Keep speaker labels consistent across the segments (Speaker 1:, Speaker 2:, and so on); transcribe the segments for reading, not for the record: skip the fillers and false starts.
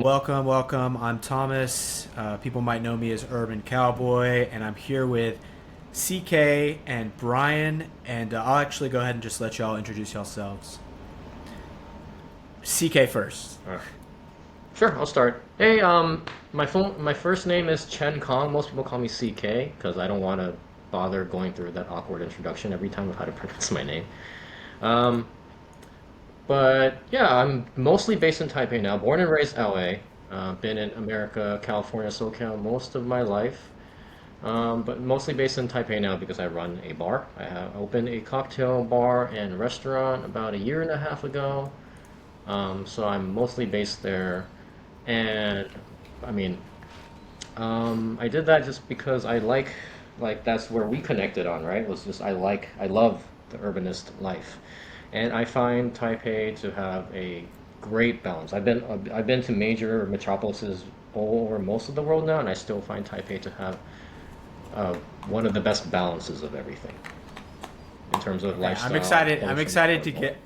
Speaker 1: Welcome, welcome. I'm Thomas. People might know me as Urban Cowboy, and I'm here with CK and Brian. And I'll actually go ahead and just let y'all introduce yourselves. CK first.
Speaker 2: Sure, I'll start. Hey, my first name is Chen Kong. Most people call me CK because I don't want to bother going through that awkward introduction every time of how to pronounce my name. Um, but yeah, I'm mostly based in Taipei now. Born and raised LA. Been in America, California, SoCal most of my life. But mostly based in Taipei now because I run a bar. I have opened a cocktail bar and restaurant about a year and a half ago. So I'm mostly based there. And I mean, I did that just because like that's where we connected on, right? Was just I love the urbanist life, and I find Taipei to have a great balance. I've been to major metropolises all over most of the world now, and I still find Taipei to have uh, one of the best balances of everything in terms of
Speaker 1: Okay, I'm
Speaker 2: lifestyle,
Speaker 1: excited. I'm
Speaker 2: culture,
Speaker 1: excited to
Speaker 2: art.
Speaker 1: get.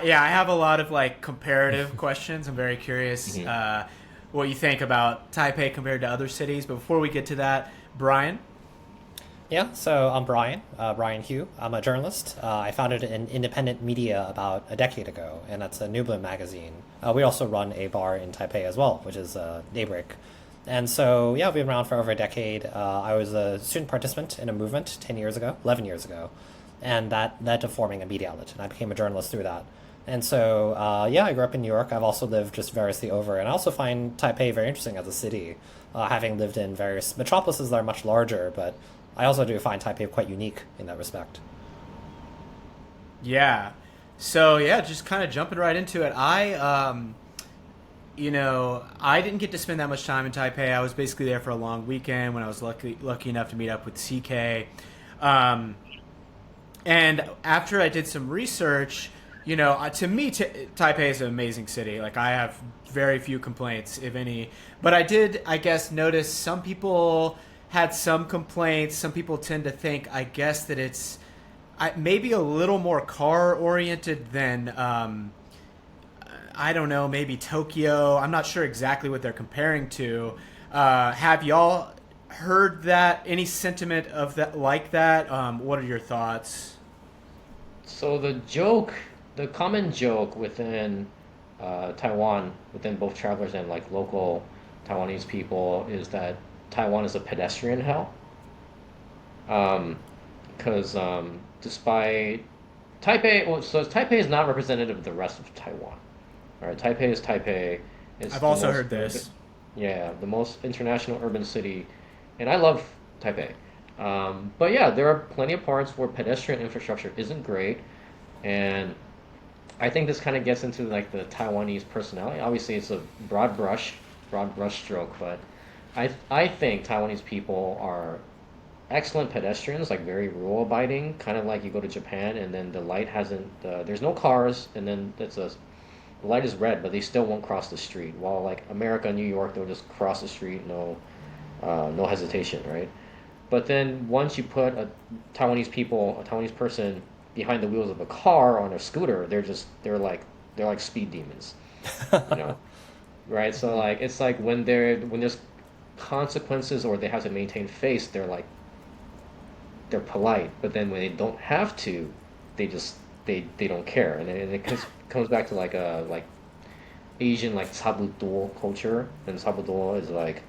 Speaker 1: Yeah, I have a lot of like comparative questions. I'm very curious
Speaker 2: Mhm.
Speaker 1: what you think about Taipei compared to other cities. But before we get to that, Brian.
Speaker 3: Yeah, so I'm Brian, Brian Hugh. I'm a journalist. I founded an independent media about a decade ago, and that's a New Bloom magazine. We also run a bar in Taipei as well, which is Daybreak. And so, yeah, we've been around for over a decade. I was a student participant in a movement 10 years ago, 11 years ago, and that led to forming a media outlet, and I became a journalist through that. And so, yeah, I grew up in New York. I've also lived just variously over, and I also find Taipei very interesting as a city, having lived in various metropolises that are much larger, but I also do find Taipei quite unique in that respect.
Speaker 1: Yeah. So yeah, just kind of jumping right into it. I didn't get to spend that much time in Taipei. I was basically there for a long weekend when I was lucky enough to meet up with CK. Um, and after I did some research, to me, Taipei is an amazing city. Like I have very few complaints, if any. But I did, I guess, notice some people had some complaints. Some people tend to think, I guess, that it's maybe a little more car oriented than I don't know, maybe Tokyo. I'm not sure exactly what they're comparing to. Have y'all heard that? Any sentiment of that like that? What are your thoughts?
Speaker 2: So the common joke within Taiwan, within both travelers and like local Taiwanese people, is that Taiwan is a pedestrian hell. Because despite Taipei, well, so Taipei is not representative of the rest of Taiwan. All right, Taipei is Taipei. It's
Speaker 1: I've
Speaker 2: the
Speaker 1: also
Speaker 2: most
Speaker 1: heard
Speaker 2: urban,
Speaker 1: this.
Speaker 2: yeah, the most international urban city, and I love Taipei. But yeah, there are plenty of parts where pedestrian infrastructure isn't great, and I think this kind of gets into like the Taiwanese personality. Obviously, it's a broad brush stroke, but I think Taiwanese people are excellent pedestrians, like very rule abiding, kind of like you go to Japan and then the light hasn't, there's no cars, and then the light is red, but they still won't cross the street. While like America, New York, they'll just cross the street, no hesitation, right? But then once you put a Taiwanese person behind the wheels of a car on a scooter, they're like speed demons, you know, right? So like it's like when there's consequences or they have to maintain face, they're polite, but then when they don't have to, they just they don't care, and it comes back to like a like Asian like sabudo culture, and sabudo is like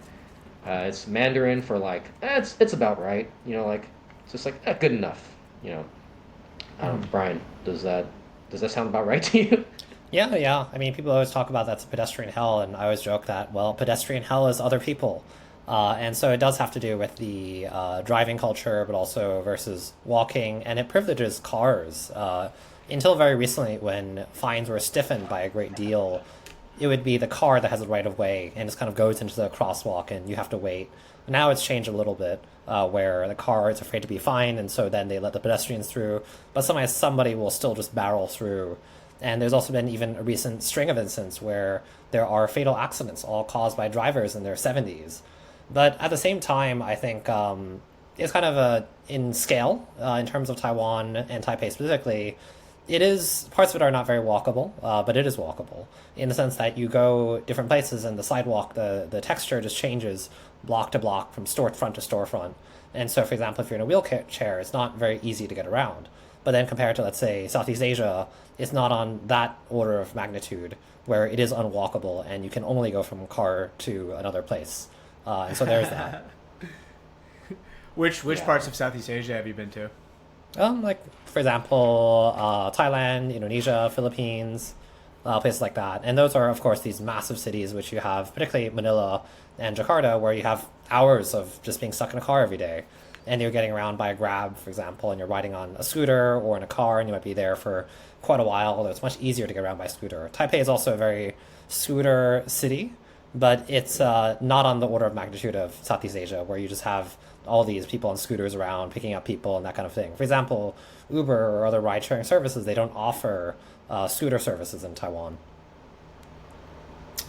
Speaker 2: it's Mandarin for like it's about right, like it's just like good enough, you know. Brian, does that sound about right to you?
Speaker 3: Yeah, yeah. I mean, people always talk about that's pedestrian hell, and I always joke that, well, pedestrian hell is other people. And so it does have to do with the driving culture, but also versus walking, and it privileges cars. Until very recently, when fines were stiffened by a great deal, it would be the car that has the right of way and just kind of goes into the crosswalk and you have to wait. Now it's changed a little bit, where the car is afraid to be fined, and so then they let the pedestrians through. But sometimes somebody will still just barrel through. And there's also been even a recent string of incidents where there are fatal accidents, all caused by drivers in their 70s. But at the same time, I think it's kind of in scale, in terms of Taiwan and Taipei specifically. it is, parts of it are not very walkable, but it is walkable in the sense that you go different places and the sidewalk, the texture just changes block to block from storefront to storefront. And so, for example, if you're in a wheelchair, it's not very easy to get around. But then compared to, let's say, Southeast Asia, it's not on that order of magnitude where it is unwalkable and you can only go from car to another place. And so there's that.
Speaker 1: Which
Speaker 2: Yeah.
Speaker 1: parts of Southeast Asia have you been to?
Speaker 3: Like, for example, Thailand, Indonesia, Philippines, places like that. And those are, of course, these massive cities which you have, particularly Manila and Jakarta, where you have hours of just being stuck in a car every day. And you're getting around by a Grab, for example, and you're riding on a scooter or in a car, and you might be there for quite a while, although it's much easier to get around by scooter. Taipei is also a very scooter city, but it's not on the order of magnitude of Southeast Asia, where you just have all these people on scooters around picking up people and that kind of thing. For example, Uber or other ride-sharing services, they don't offer scooter services in Taiwan.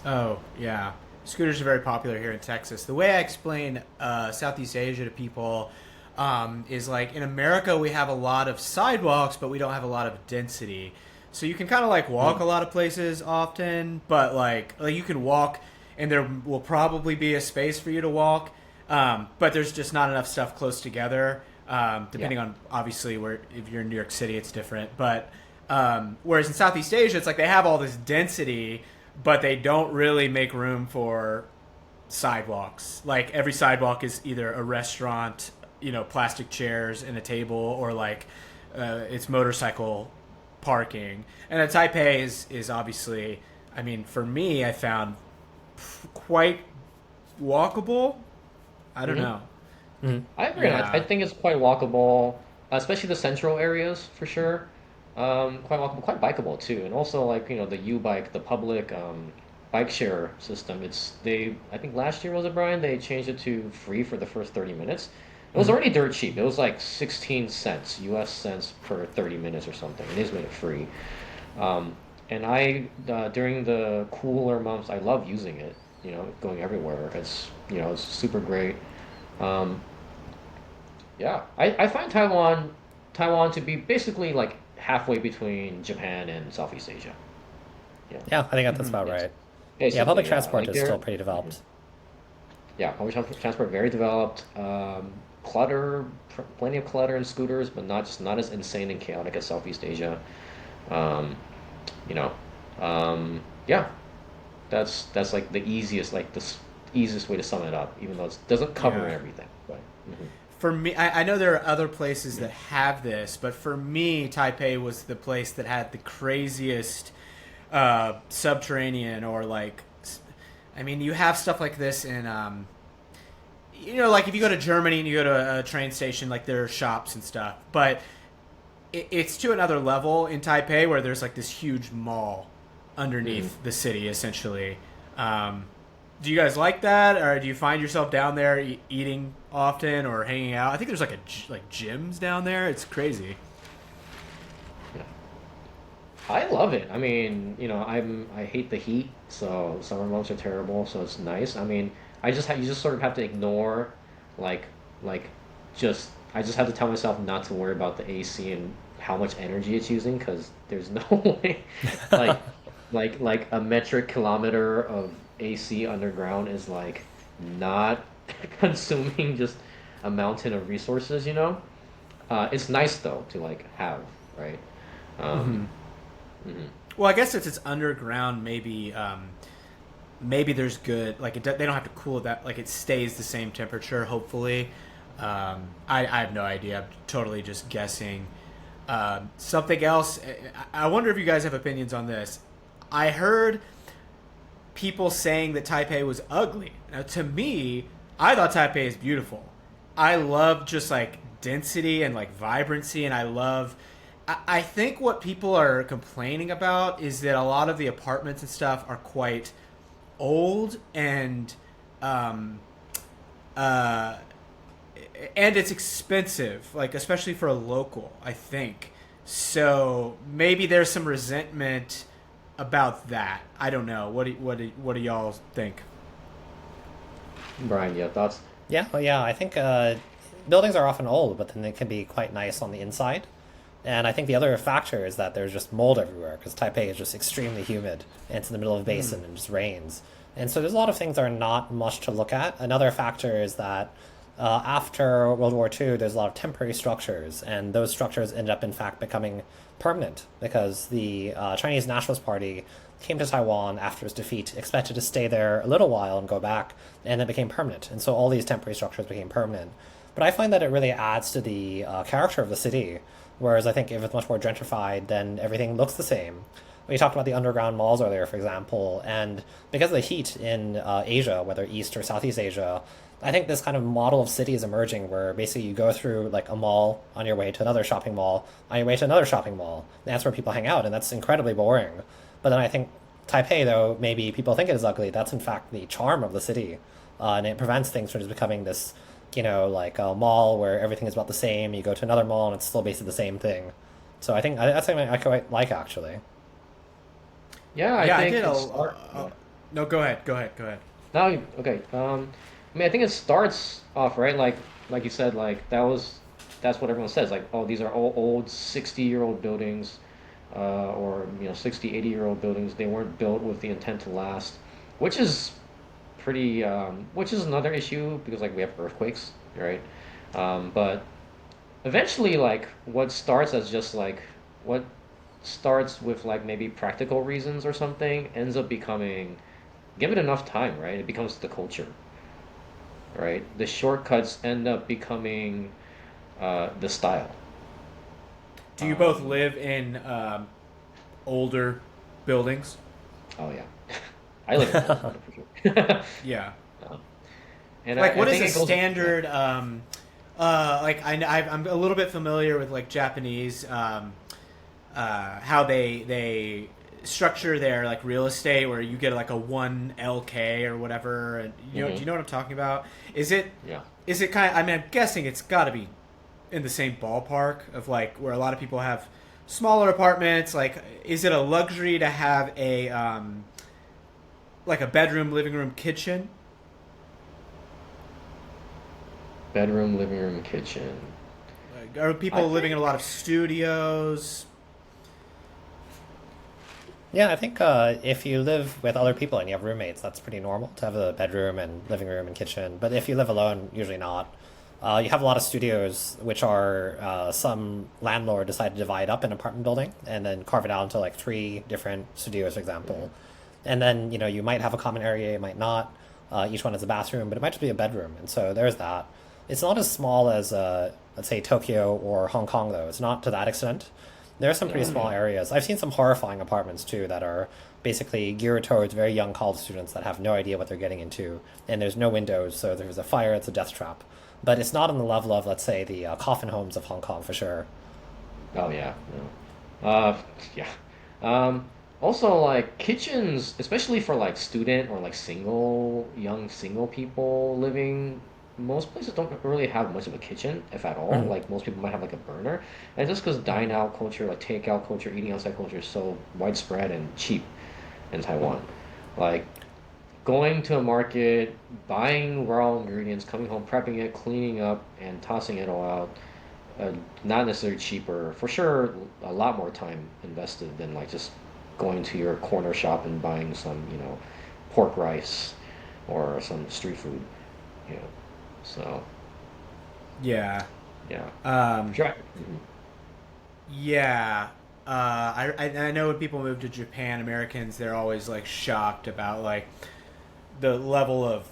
Speaker 1: Oh, yeah. Scooters are very popular here in Texas. The way I explain Southeast Asia to people is like in America, we have a lot of sidewalks, but we don't have a lot of density. So you can kind of like walk a lot of places often, but like you can walk and there will probably be a space for you to walk, but there's just not enough stuff close together. Depending on obviously where if you're in New York City, it's different. But whereas in Southeast Asia, it's like they have all this density, but they don't really make room for sidewalks. Like every sidewalk is either a restaurant, plastic chairs and a table, or like it's motorcycle parking. And Taipei is obviously, I mean, for me, I found quite walkable. I don't know.
Speaker 2: I agree.
Speaker 1: Yeah.
Speaker 2: I think it's quite walkable, especially the central areas for sure. Quite walkable, quite bikeable too, and also like the U-bike, the public bike share system. I think last year was it Brian? They changed it to free for the first 30 minutes. It was already dirt cheap. It was like 16 cents, US cents per 30 minutes or something. And they just made it free. And during the cooler months, I love using it. Going everywhere. It's super great. Um, yeah, I find Taiwan to be basically like halfway between Japan and Southeast Asia. Yeah,
Speaker 3: Yeah, I think that's about
Speaker 2: yes.
Speaker 3: right. Yeah,
Speaker 2: Basically,
Speaker 3: public
Speaker 2: yeah.
Speaker 3: transport
Speaker 2: Like
Speaker 3: is still
Speaker 2: they're
Speaker 3: pretty developed.
Speaker 2: yeah, public transport very developed. Clutter, plenty of clutter and scooters, but not as insane and chaotic as Southeast Asia. Um, you know, yeah, that's like the easiest easiest way to sum it up, even though it doesn't cover
Speaker 1: Yeah.
Speaker 2: everything. But
Speaker 1: For me, I know there are other places that have this, but for me, Taipei was the place that had the craziest subterranean or like, I mean, you have stuff like this in, like if you go to Germany and you go to a train station, like there are shops and stuff, but it's to another level in Taipei where there's like this huge mall underneath the city, essentially. Do you guys like that, or do you find yourself down there eating often or hanging out? I think there's like gyms down there. It's crazy.
Speaker 2: yeah. I love it. I mean, I hate the heat, so summer months are terrible. So it's nice. I mean, you just sort of have to ignore, like, like, I just have to tell myself not to worry about the AC and how much energy it's using because there's no way, like, like a metric kilometer of AC underground is like not consuming just a mountain of resources. It's nice though to like have, right? Um, mhm.
Speaker 1: Well, I guess since it's underground, maybe there's good like they don't have to cool it that like it stays the same temperature. Hopefully, I have no idea. I'm totally just guessing. Something else. I wonder if you guys have opinions on this. I heard people saying that Taipei was ugly. Now, to me, I thought Taipei is beautiful. I love just like density and like vibrancy, and I think what people are complaining about is that a lot of the apartments and stuff are quite old and it's expensive, like especially for a local, I think. So maybe there's some resentment about that. I don't know. What do y'all think?
Speaker 2: Brian, yeah, thoughts?
Speaker 3: Yeah, well, yeah, I think buildings are often old, but then they can be quite nice on the inside. And I think the other factor is that there's just mold everywhere because Taipei is just extremely humid and it's in the middle of a basin and it just rains. And so there's a lot of things that are not much to look at. Another factor is that after World War II, there's a lot of temporary structures, and those structures ended up, in fact, becoming permanent because the Chinese Nationalist Party came to Taiwan after its defeat, expected to stay there a little while and go back, and it became permanent. And so all these temporary structures became permanent. But I find that it really adds to the character of the city, whereas I think if it's much more gentrified, then everything looks the same. We talked about the underground malls earlier, for example, and because of the heat in Asia, whether East or Southeast Asia, I think this kind of model of city is emerging where basically you go through like a mall on your way to another shopping mall, on your way to another shopping mall. That's where people hang out, and that's incredibly boring. But then I think Taipei, though, maybe people think it is ugly, that's in fact the charm of the city. And it prevents things from just becoming this, like a mall where everything is about the same. You go to another mall and it's still basically the same thing. So I think that's something I quite like, actually.
Speaker 2: Yeah, I
Speaker 1: Yeah, I
Speaker 2: think
Speaker 1: did. No, go ahead.
Speaker 2: now okay. I mean, I think it starts off right, like you said, like that's what everyone says, like, oh, these are all old 60-year-old buildings, or 60, 80-year-old buildings. They weren't built with the intent to last, which is which is another issue because like we have earthquakes, right? But eventually, like what starts with like maybe practical reasons or something ends up becoming, give it enough time, right? It becomes the culture, right? The shortcuts end up becoming the style.
Speaker 1: Do you both live in older buildings?
Speaker 2: Oh yeah, I live in Florida for sure.
Speaker 1: Yeah.
Speaker 2: Um, and
Speaker 1: Like,
Speaker 2: I
Speaker 1: what is
Speaker 2: think
Speaker 1: a
Speaker 2: it goes. Yeah.
Speaker 1: standard? Like, I'm a little bit familiar with like Japanese, how they structure their like real estate, where you get like a 1 LK or whatever. And do
Speaker 2: Hmm.
Speaker 1: you know what I'm talking about? Is it
Speaker 2: Yeah.
Speaker 1: is it kind of? I mean, I'm guessing it's got to be in the same ballpark of like where a lot of people have smaller apartments. Like, is it a luxury to have a like a bedroom, living room, kitchen?
Speaker 2: Bedroom, living room, kitchen.
Speaker 1: Like, are
Speaker 2: I
Speaker 1: people living in a
Speaker 2: think.
Speaker 1: lot of studios?
Speaker 3: Yeah, I think if you live with other people and you have roommates, that's pretty normal to have a bedroom and living room and kitchen. But if you live alone, usually not. You have a lot of studios, which are some landlord decided to divide up an apartment building and then carve it out into like three different studios, for example. And then you might have a common area, you might not. Each one has a bathroom, but it might just be a bedroom, and so there's that. It's not as small as let's say Tokyo or Hong Kong, though. It's not to that extent. There are some pretty
Speaker 2: Oh
Speaker 3: small
Speaker 2: yeah.
Speaker 3: areas. I've seen some horrifying apartments too that are basically geared towards very young college students that have no idea what they're getting into, and there's no windows, so if there's a fire, it's a death trap. But it's not on the level of, let's say, the coffin homes of Hong Kong for sure.
Speaker 2: Oh yeah. No. Yeah. Um, Also, like kitchens, especially for like student or like young single people living, most places don't really have much of a kitchen, if at all.
Speaker 3: Mhm.
Speaker 2: Like most people might have like a burner, and just because dine out culture, like takeout culture, eating outside culture is so widespread and cheap in Taiwan. Like going to a market, buying raw ingredients, coming home, prepping it, cleaning up, and tossing it all out. Not necessarily cheaper, for sure. A lot more time invested than like just going to your corner shop and buying some, pork rice or some street food. You know, so
Speaker 1: Yeah.
Speaker 2: yeah,
Speaker 1: Um,
Speaker 2: sure. Mhm.
Speaker 1: yeah. I know when people move to Japan, Americans, they're always like shocked about like the level of.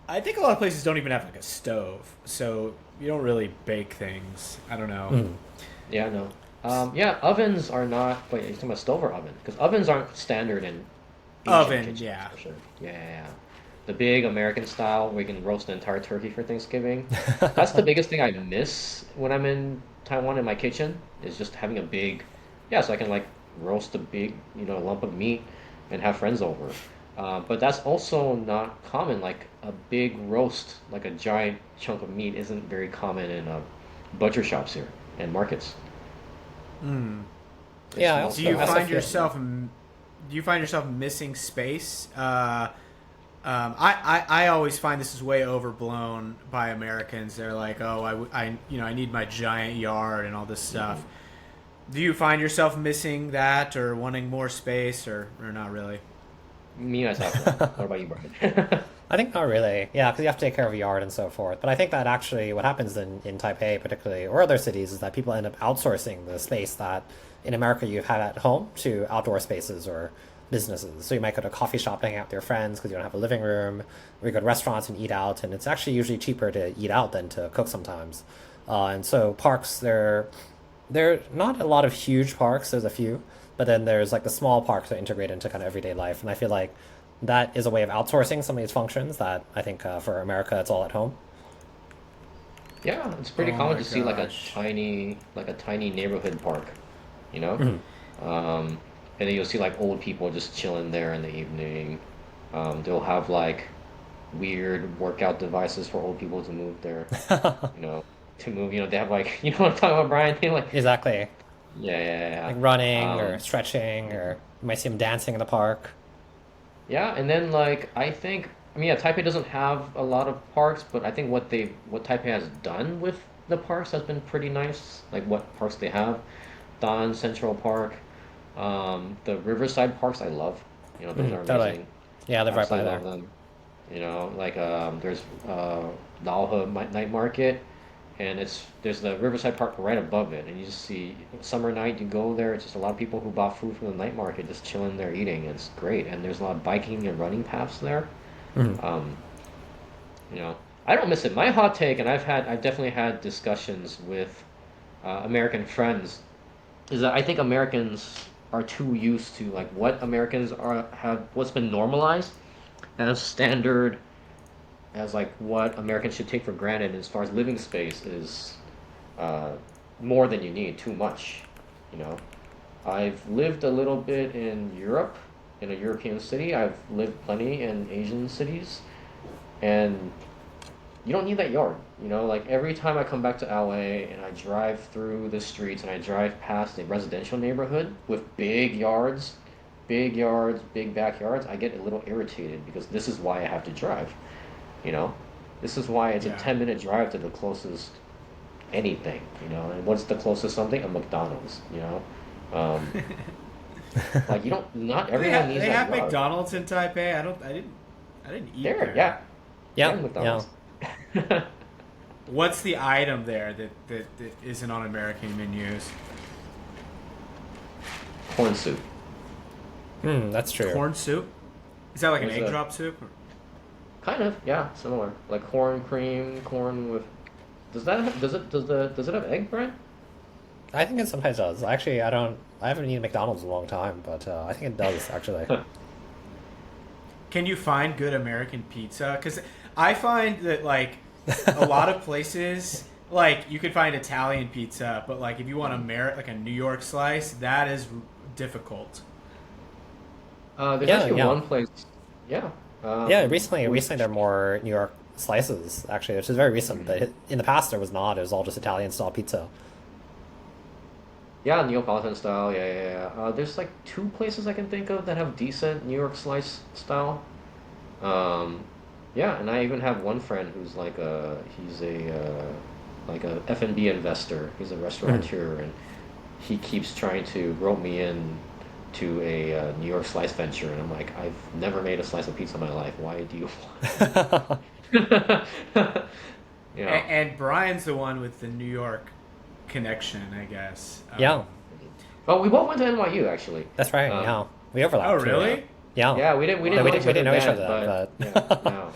Speaker 1: I think a lot of places don't even have like a stove, so you don't really bake things. I don't know.
Speaker 3: Mhm.
Speaker 2: Yeah, no. Yeah, ovens are not. Wait, are you talking about stove or oven? Because ovens aren't standard in Asian
Speaker 1: Oven,
Speaker 2: kitchens
Speaker 1: yeah.
Speaker 2: for sure. Yeah, yeah, yeah. The big American style where you can roast an entire turkey for Thanksgiving. That's the biggest thing I miss when I'm in Taiwan in my kitchen is just having a big, yeah, so I can like roast a big, lump of meat and have friends over. But that's also not common. Like a big roast, like a giant chunk of meat, isn't very common in butcher shops here and markets.
Speaker 1: Mm.
Speaker 2: It's
Speaker 3: Yeah, I
Speaker 2: small
Speaker 1: Do
Speaker 3: also,
Speaker 1: you
Speaker 3: I
Speaker 2: stuff.
Speaker 3: also
Speaker 1: find
Speaker 3: feel.
Speaker 1: yourself do you find yourself missing space? I always find this is way overblown by Americans. They're like, oh, I need my giant yard and all this
Speaker 2: Hmm.
Speaker 1: stuff. Do you find yourself missing that or wanting more space or not really?
Speaker 2: Me myself, no. What about you, Brian?
Speaker 3: I think not really. Yeah, because you have to take care of a yard and so forth. But I think that actually what happens in Taipei, particularly, or other cities, is that people end up outsourcing the space that in America you have at home to outdoor spaces or businesses. So you might go to a coffee shop to hang out with your friends because you don't have a living room, or you go to restaurants and eat out, and it's actually usually cheaper to eat out than to cook sometimes. And so parks, they're not a lot of huge parks. There's a few, but then there's like the small parks that integrate into kind of everyday life, and I feel like that is a way of outsourcing some of these functions that I think for America it's all at home.
Speaker 2: Yeah, it's pretty
Speaker 1: Oh
Speaker 2: common
Speaker 1: my
Speaker 2: to see
Speaker 1: gosh.
Speaker 2: like a tiny neighborhood park, you know? Um, and then you'll see like old people just chilling there in the evening. They'll have like weird workout devices for old people to move there, you know, to move, they have like, you know what I'm talking about, Brian? Like,
Speaker 3: Exactly,
Speaker 2: yeah, yeah,
Speaker 3: like
Speaker 2: yeah.
Speaker 3: running
Speaker 2: Yeah.
Speaker 3: or stretching, or you might see them dancing in the park.
Speaker 2: Yeah, and then like I mean, yeah, Taipei doesn't have a lot of parks, but I think what Taipei has done with the parks has been pretty nice. Like what parks they have, Don Central Park, the Riverside parks I love. Those are
Speaker 3: Totally.
Speaker 2: amazing.
Speaker 3: Yeah, I live right by
Speaker 2: Absolutely
Speaker 3: there.
Speaker 2: love them. Like there's Dalhe Night Market, and there's the Riverside Park right above it, and you just see summer night you go there. It's just a lot of people who bought food from the night market just chilling there eating. It's great, and there's a lot of biking and running paths there. Um, you know, I don't miss it. My hot take, and I've definitely had discussions with American friends, is that I think Americans are too used to like what Americans are have what's been normalized as standard as like what Americans should take for granted as far as living space is uh, more than you need, too much. You know, I've lived a little bit in Europe, in a European city. I've lived plenty in Asian cities, and you don't need that yard. Like every time I come back to LA and I drive through the streets and I drive past a residential neighborhood with big yards, big backyards, I get a little irritated because this is why I have to drive. You know, this is why it's a
Speaker 1: Yeah.
Speaker 2: 10-minute drive to the closest anything. And what's the closest something? A McDonald's. Um, like you don't. Not
Speaker 1: Do
Speaker 2: everyone needs
Speaker 1: they
Speaker 2: that
Speaker 1: have
Speaker 2: yard.
Speaker 1: McDonald's in Taipei? I didn't eat
Speaker 2: There,
Speaker 1: there.
Speaker 2: yeah, they
Speaker 3: Yeah,
Speaker 2: have
Speaker 3: yeah.
Speaker 2: McDonald's.
Speaker 1: What's the item there that isn't on American menus?
Speaker 2: Corn soup.
Speaker 3: That's true.
Speaker 1: Corn soup? Is that like an
Speaker 2: There's
Speaker 1: egg
Speaker 2: a
Speaker 1: drop soup?
Speaker 2: kind of, yeah, similar. Like corn cream, corn with. Does it have egg, Brian?
Speaker 3: I think it sometimes does. Actually, I don't. I haven't eaten McDonald's in a long time, but I think it does actually.
Speaker 1: Can you find good American pizza? Because I find that like a lot of places, like you could find Italian pizza, but like if you want like a New York slice, that is difficult.
Speaker 2: There's
Speaker 3: Yeah,
Speaker 2: actually
Speaker 3: yeah,
Speaker 2: one place. Yeah.
Speaker 3: yeah. Recently,
Speaker 2: Which
Speaker 3: there are more New York slices actually, which is very recent. But in the past, there was not. It was all just Italian style pizza.
Speaker 2: Yeah, Neapolitan style. Yeah, yeah, yeah. There's like two places I can think of that have decent New York slice style. Um, yeah, and I even have one friend who's he's like a F&B investor. He's a restaurateur, and he keeps trying to rope me in to a New York slice venture, and I'm like, I've never made a slice of pizza in my life. Why do you want? you know.
Speaker 1: And Brian's the one with the New York connection, I guess.
Speaker 3: Yeah,
Speaker 2: Oh, we both went to NYU actually.
Speaker 3: that's right.
Speaker 2: Um,
Speaker 3: Yeah, we
Speaker 1: Oh,
Speaker 3: overlap too. Yeah,
Speaker 1: really?
Speaker 3: yeah.
Speaker 2: yeah, we
Speaker 3: No,
Speaker 2: didn't know each
Speaker 3: we
Speaker 2: other
Speaker 3: didn't know each
Speaker 2: then,
Speaker 3: other,
Speaker 2: but yeah,
Speaker 3: but
Speaker 2: no.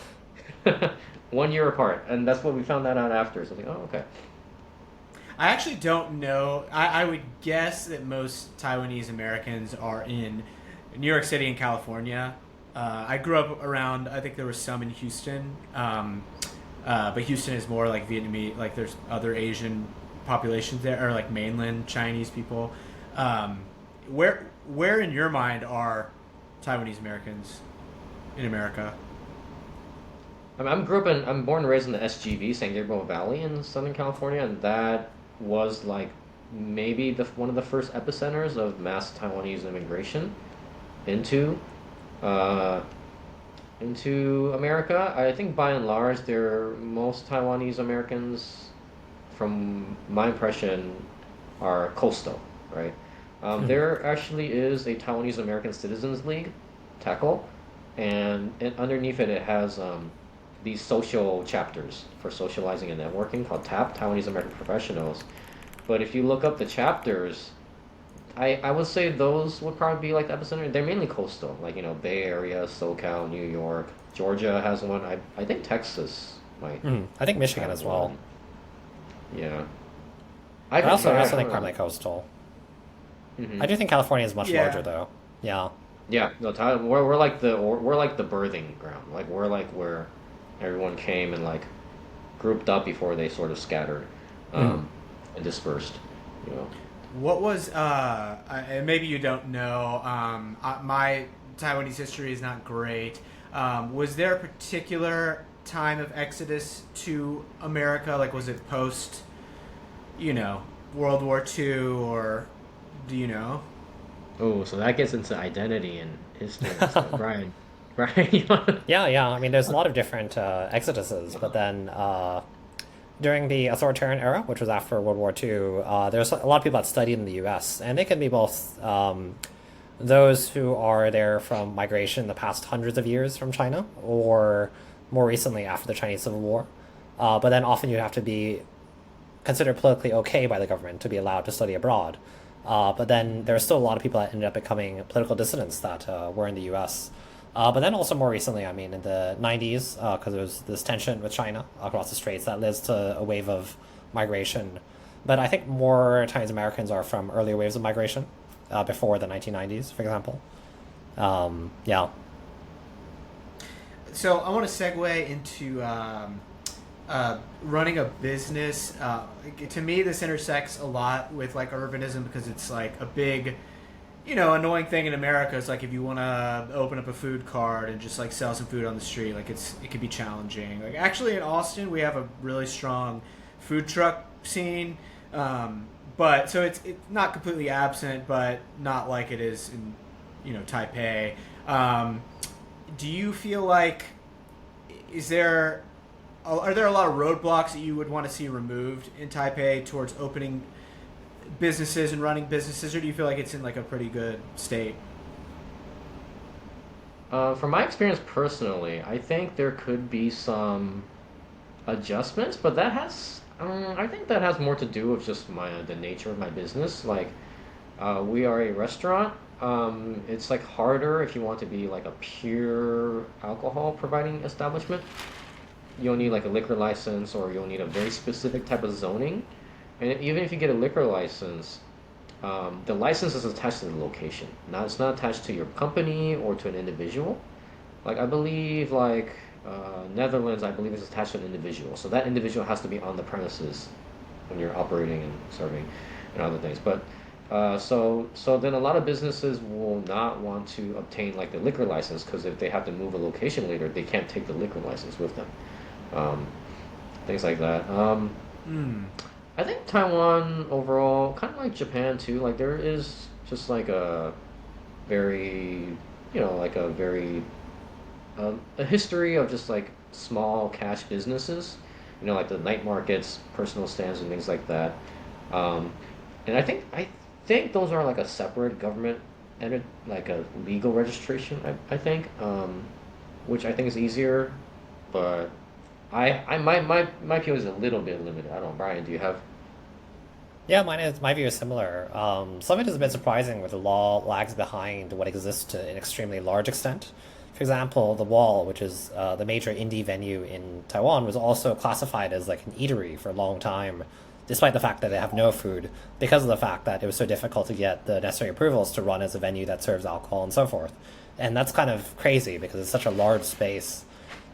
Speaker 2: 1 year apart, and that's what we found that out after. So I was like, oh, okay.
Speaker 1: I actually don't know. I would guess that most Taiwanese Americans are in New York City and California. I grew up around. I think there was some in Houston, but Houston is more like Vietnamese. Like there's other Asian populations there, or like mainland Chinese people. Um, where in your mind are Taiwanese Americans in America?
Speaker 2: I'm born and raised in the SGV, San Gabriel Valley in Southern California, and that was like maybe the one of the first epicenters of mass Taiwanese immigration into uh, into America. I think by and large, they're most Taiwanese Americans, from my impression, are coastal. right? There actually is a Taiwanese American Citizens League, TACO, and underneath it, it has these social chapters for socializing and networking called TAP, Taiwanese American Professionals. But if you look up the chapters, I would say those would probably be like the epicenter. They're mainly coastal, like Bay Area, SoCal, New York, Georgia has one. I think Texas might
Speaker 3: I think Michigan
Speaker 2: have
Speaker 3: as well.
Speaker 2: one. Yeah,
Speaker 3: I also, I
Speaker 2: I
Speaker 3: also think
Speaker 2: don't
Speaker 3: primarily
Speaker 2: know.
Speaker 3: coastal.
Speaker 2: Hmm.
Speaker 3: I do think California is much larger
Speaker 1: Yeah.
Speaker 3: though. Yeah.
Speaker 2: Yeah, no, Tyler, we're like the birthing ground. Like we're like where everyone came and like grouped up before they sort of scattered,
Speaker 3: Mhm.
Speaker 2: um, and dispersed. You know.
Speaker 1: What was and maybe you don't know, my Taiwanese history is not great. Was there a particular time of exodus to America? Like, was it post, you know, World War II, or do you know?
Speaker 2: Oh, so that gets into identity and history and stuff. Brian, Brian, you wanna...
Speaker 3: Yeah, yeah. I mean, there's a lot of different exoduses, but then during the authoritarian era, which was after World War II, there's a lot of people that studied in the U.S., and they can be both those who are there from migration in the past hundreds of years from China, or more recently after the Chinese Civil War. But then often you have to be considered politically okay by the government to be allowed to study abroad. But then there are still a lot of people that ended up becoming political dissidents that were in the U.S. But then also more recently, I mean, in the 90s, because there was this tension with China across the straits that leads to a wave of migration. But I think more Chinese Americans are from earlier waves of migration, before the 1990s, for example. Yeah.
Speaker 1: So I want to segue into running a business. To me, this intersects a lot with like urbanism because it's like a big, annoying thing in America. Is like if you want to open up a food cart and just like sell some food on the street, like it could be challenging. Like actually in Austin, we have a really strong food truck scene. But so it's not completely absent, but not like it is in Taipei. Do you feel like is there are there a lot of roadblocks that you would want to see removed in Taipei towards opening businesses and running businesses, or do you feel like it's in like a pretty good state?
Speaker 2: From my experience personally, I think there could be some adjustments, but I think that has more to do with just the nature of my business. Like, we are a restaurant. It's like harder if you want to be like a pure alcohol providing establishment. You'll need like a liquor license, or you'll need a very specific type of zoning. And even if you get a liquor license, the license is attached to the location. Now, it's not attached to your company or to an individual. Like I believe, Netherlands, I believe is attached to an individual. So that individual has to be on the premises when you're operating and serving and other things. But so then a lot of businesses will not want to obtain like the liquor license because if they have to move a location later, they can't take the liquor license with them. Um, Things like that.
Speaker 1: Hmm.
Speaker 2: I think Taiwan overall, kind of like Japan too, like there is just like very, like a history of just like small cash businesses, like the night markets, personal stands, and things like that. Um, and I think those are like a separate government and like a legal registration. I think, which I think is easier, but my view is a little bit limited. I don't know, Brian. Do you have?
Speaker 3: Yeah, my view is similar. Some of it is a bit surprising where the law lags behind what exists to an extremely large extent. For example, the Wall, which is the major indie venue in Taiwan, was also classified as like an eatery for a long time, despite the fact that they have no food, because of the fact that it was so difficult to get the necessary approvals to run as a venue that serves alcohol and so forth. And that's kind of crazy because it's such a large space.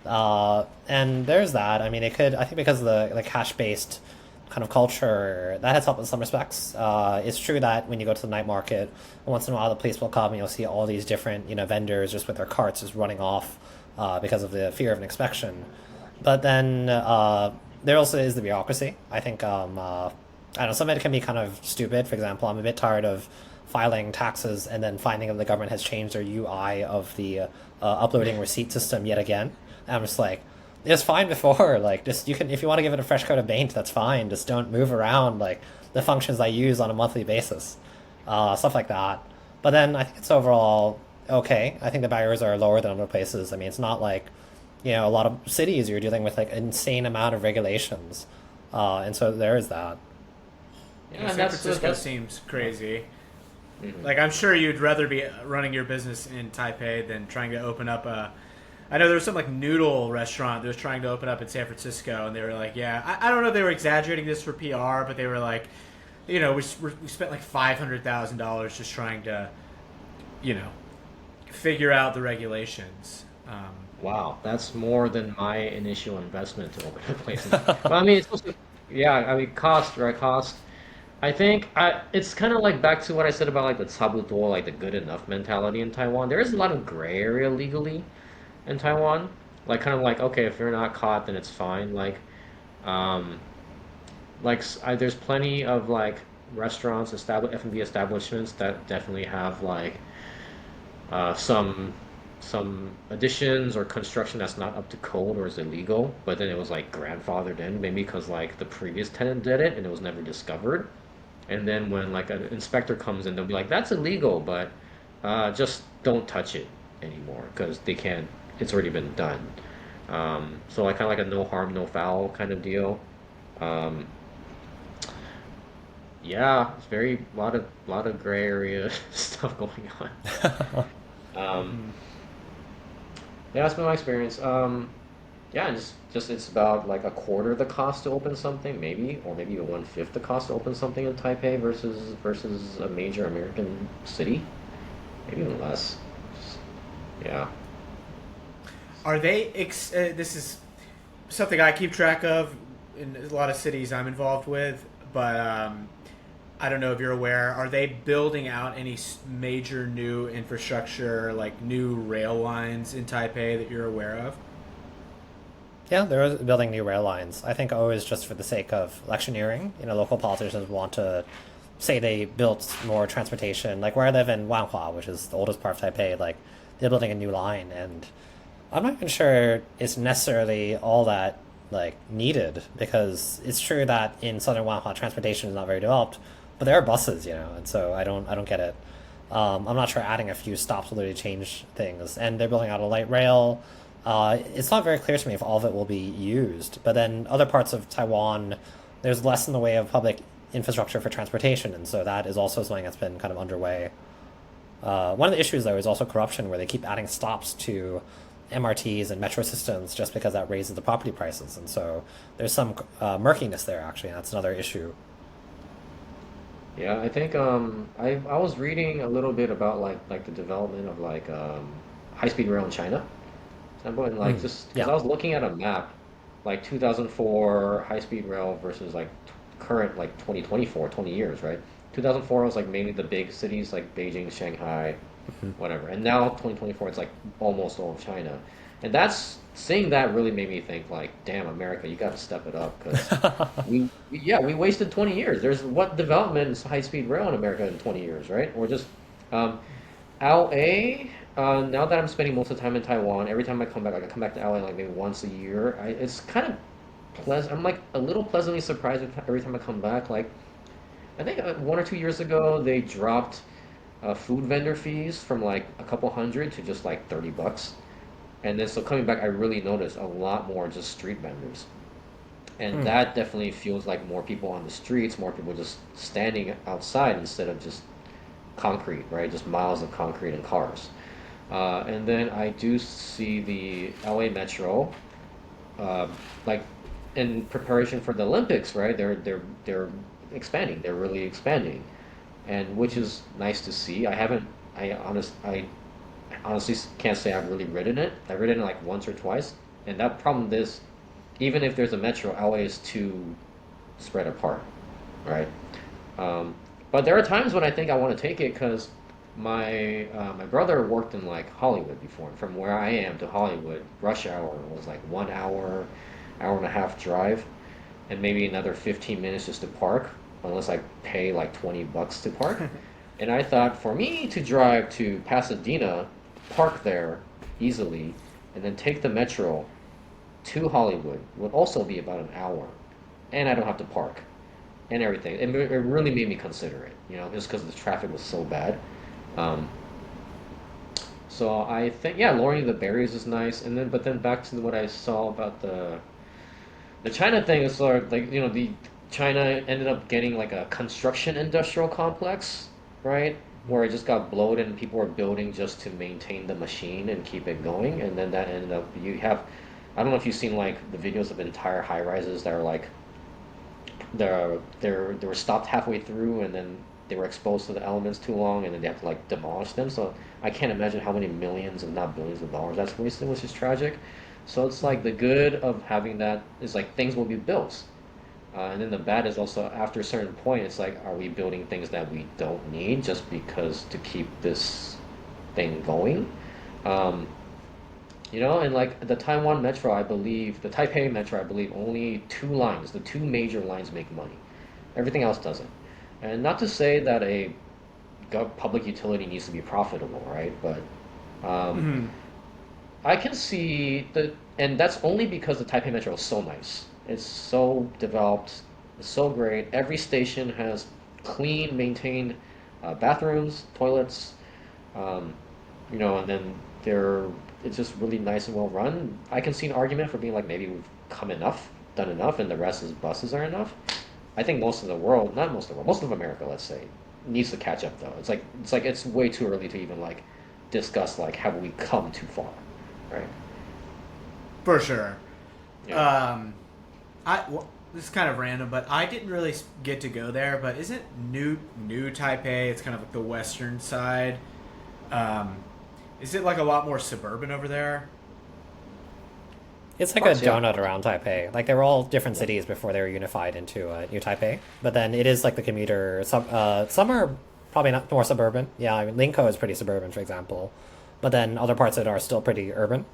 Speaker 3: And there's that. I mean, I think because of the cash based kind of culture, that has helped in some respects. It's true that when you go to the night market, once in a while the police will come and you'll see all these different, vendors just with their carts just running off because of the fear of an inspection. But then there also is the bureaucracy. I think, I don't know, some of it can be kind of stupid. For example, I'm a bit tired of filing taxes and then finding that the government has changed their UI of the uploading receipt system yet again. And I'm just like, it was fine before. Like, just you can, if you want to give it a fresh coat of paint, that's fine. Just don't move around like the functions I use on a monthly basis. stuff like that. But then I think it's overall okay. I think the barriers are lower than other places. I mean, it's not like, a lot of cities you're dealing with like insane amount of regulations, and so there is that.
Speaker 1: Yeah,
Speaker 2: Yeah, and
Speaker 1: San
Speaker 2: that's
Speaker 1: Francisco
Speaker 2: that's.
Speaker 1: seems crazy.
Speaker 2: Mhm.
Speaker 1: Like I'm sure you'd rather be running your business in Taipei than trying to open up a. I know there was some like noodle restaurant that was trying to open up in San Francisco, and they were like, "Yeah, I don't know if they were exaggerating this for PR, but they were like, we spent like $500,000 just trying to, you know, figure out the regulations."
Speaker 2: Wow, that's more than my initial investment to open a place. But I mean, it's also, yeah, I mean, cost, right? Cost. I think it's kind of like back to what I said about like the tabutor, like the good enough mentality in Taiwan. There is a lot of gray area legally in Taiwan. Like kind of like, okay, if you're not caught, then it's fine. Um, there's plenty of like restaurants, F&B establishments that definitely have like some additions or construction that's not up to code or is illegal, but then it was like grandfathered in, maybe because like the previous tenant did it and it was never discovered. And then when like an inspector comes in, they'll be like, "That's illegal, but just don't touch it anymore because they can't. It's already been done." So like kind of like a no harm, no foul kind of deal. Um, yeah, it's very lot of gray area stuff going on. Um,
Speaker 1: Mm-hmm.
Speaker 2: yeah, that's been my experience. Yeah, and just it's about like a quarter the cost to open something, maybe, or maybe even one-fifth the cost to open something in Taipei versus a major American city, maybe even less. Yeah.
Speaker 1: Are they? This is something I keep track of in a lot of cities I'm involved with, but I don't know if you're aware. Are they building out any major new infrastructure, like new rail lines in Taipei that you're aware of?
Speaker 3: Yeah, they're building new rail lines. I think always just for the sake of electioneering. Local politicians want to say they built more transportation. Like where I live in Wanhua, which is the oldest part of Taipei, like they're building a new line, and I'm not even sure it's necessarily all that like needed because it's true that in southern Wanhua transportation is not very developed, but there are buses, and so I don't get it. I'm not sure adding a few stops will really change things, and they're building out a light rail. It's not very clear to me if all of it will be used, but then other parts of Taiwan, there's less in the way of public infrastructure for transportation, and so that is also something that's been kind of underway. One of the issues, though, is also corruption, where they keep adding stops to MRTs and metro systems just because that raises the property prices. And so there's some murkiness there, actually, and that's another issue.
Speaker 2: Yeah, I think I was reading a little bit about like the development of like high-speed rail in China. Example, and like
Speaker 3: Mm,
Speaker 2: just because
Speaker 3: yeah.
Speaker 2: I was looking at a map, like 2004 high-speed rail versus like current like 2024, 20 years, right? 2004 was like mainly the big cities like Beijing, Shanghai, whatever. And now 2024, it's like almost all of China. And that's seeing that really made me think like, damn, America, you got to step it up because yeah, we wasted 20 years. There's what development is high-speed rail in America in 20 years, right? Or just um, LA, now that I'm spending most of the time in Taiwan, every time I come back, like I come back to LA like maybe once a year. It's kind of pleasant. I'm like a little pleasantly surprised every time I come back. Like I think 1 or 2 years ago they dropped food vendor fees from like a couple hundred to just like $30, and then so coming back, I really noticed a lot more just street vendors, and
Speaker 3: Mm.
Speaker 2: that definitely feels like more people on the streets, more people just standing outside instead of just concrete, right? Just miles of concrete and cars. And then I do see the LA Metro, uh, like in preparation for the Olympics, right? They're expanding. They're really expanding, and which is nice to see. I honestly can't say I've really ridden it. I've ridden it like once or twice, and that problem is, even if there's a metro, LA is too spread apart, right? Um, but there are times when I think I want to take it because my brother worked in like Hollywood before, and from where I am to Hollywood, rush hour was like 1 hour, hour and a half drive, and maybe another 15 minutes just to park, unless I pay like $20 to park. And I thought for me to drive to Pasadena, park there easily, and then take the metro to Hollywood would also be about an hour, and I don't have to park. and everything. It really made me consider it, just because the traffic was so bad. Um, so I think, yeah, lowering the barriers is nice. And then, but then back to what I saw about the China thing is sort of like, the China ended up getting like a construction industrial complex, right? Where it just got bloated and people were building just to maintain the machine and keep it going. And then that ended up, I don't know if you've seen like the videos of entire high rises that are like, they were stopped halfway through and then they were exposed to the elements too long and then they have to like demolish them. So I can't imagine how many millions, if not billions of dollars that's wasted, which is tragic. So it's like the good of having that is like things will be built. And then the bad is also after a certain point, it's like, are we building things that we don't need just because to keep this thing going? Um, and like the Taiwan Metro, I believe, the Taipei Metro, I believe, only two lines, the two major lines make money. Everything else doesn't. And not to say that a public utility needs to be profitable, right? But um,
Speaker 1: Hmm.
Speaker 2: I can see and that's only because the Taipei Metro is so nice. It's so developed, it's so great. Every station has clean, maintained bathrooms, toilets, um, and then they're it's just really nice and well run. I can see an argument for being like maybe we've come enough, done enough, and the rest is buses are enough. I think most of the world, not most of the world, most of America, let's say, needs to catch up though. It's like it's way too early to even like discuss like have we come too far, right?
Speaker 1: For sure.
Speaker 2: Yeah.
Speaker 1: Um, this is kind of random, but I didn't really get to go there. But isn't New Taipei? It's kind of like the western side. Um, is it like a lot more suburban over there?
Speaker 3: It's like a
Speaker 2: Parts, yeah.
Speaker 3: donut around Taipei. Like they were all different cities before they were unified into New Taipei. But then it is like the commuter. Some are probably not more suburban. Yeah, I mean Linkou is pretty suburban, for example. But then other parts of it are still pretty urban.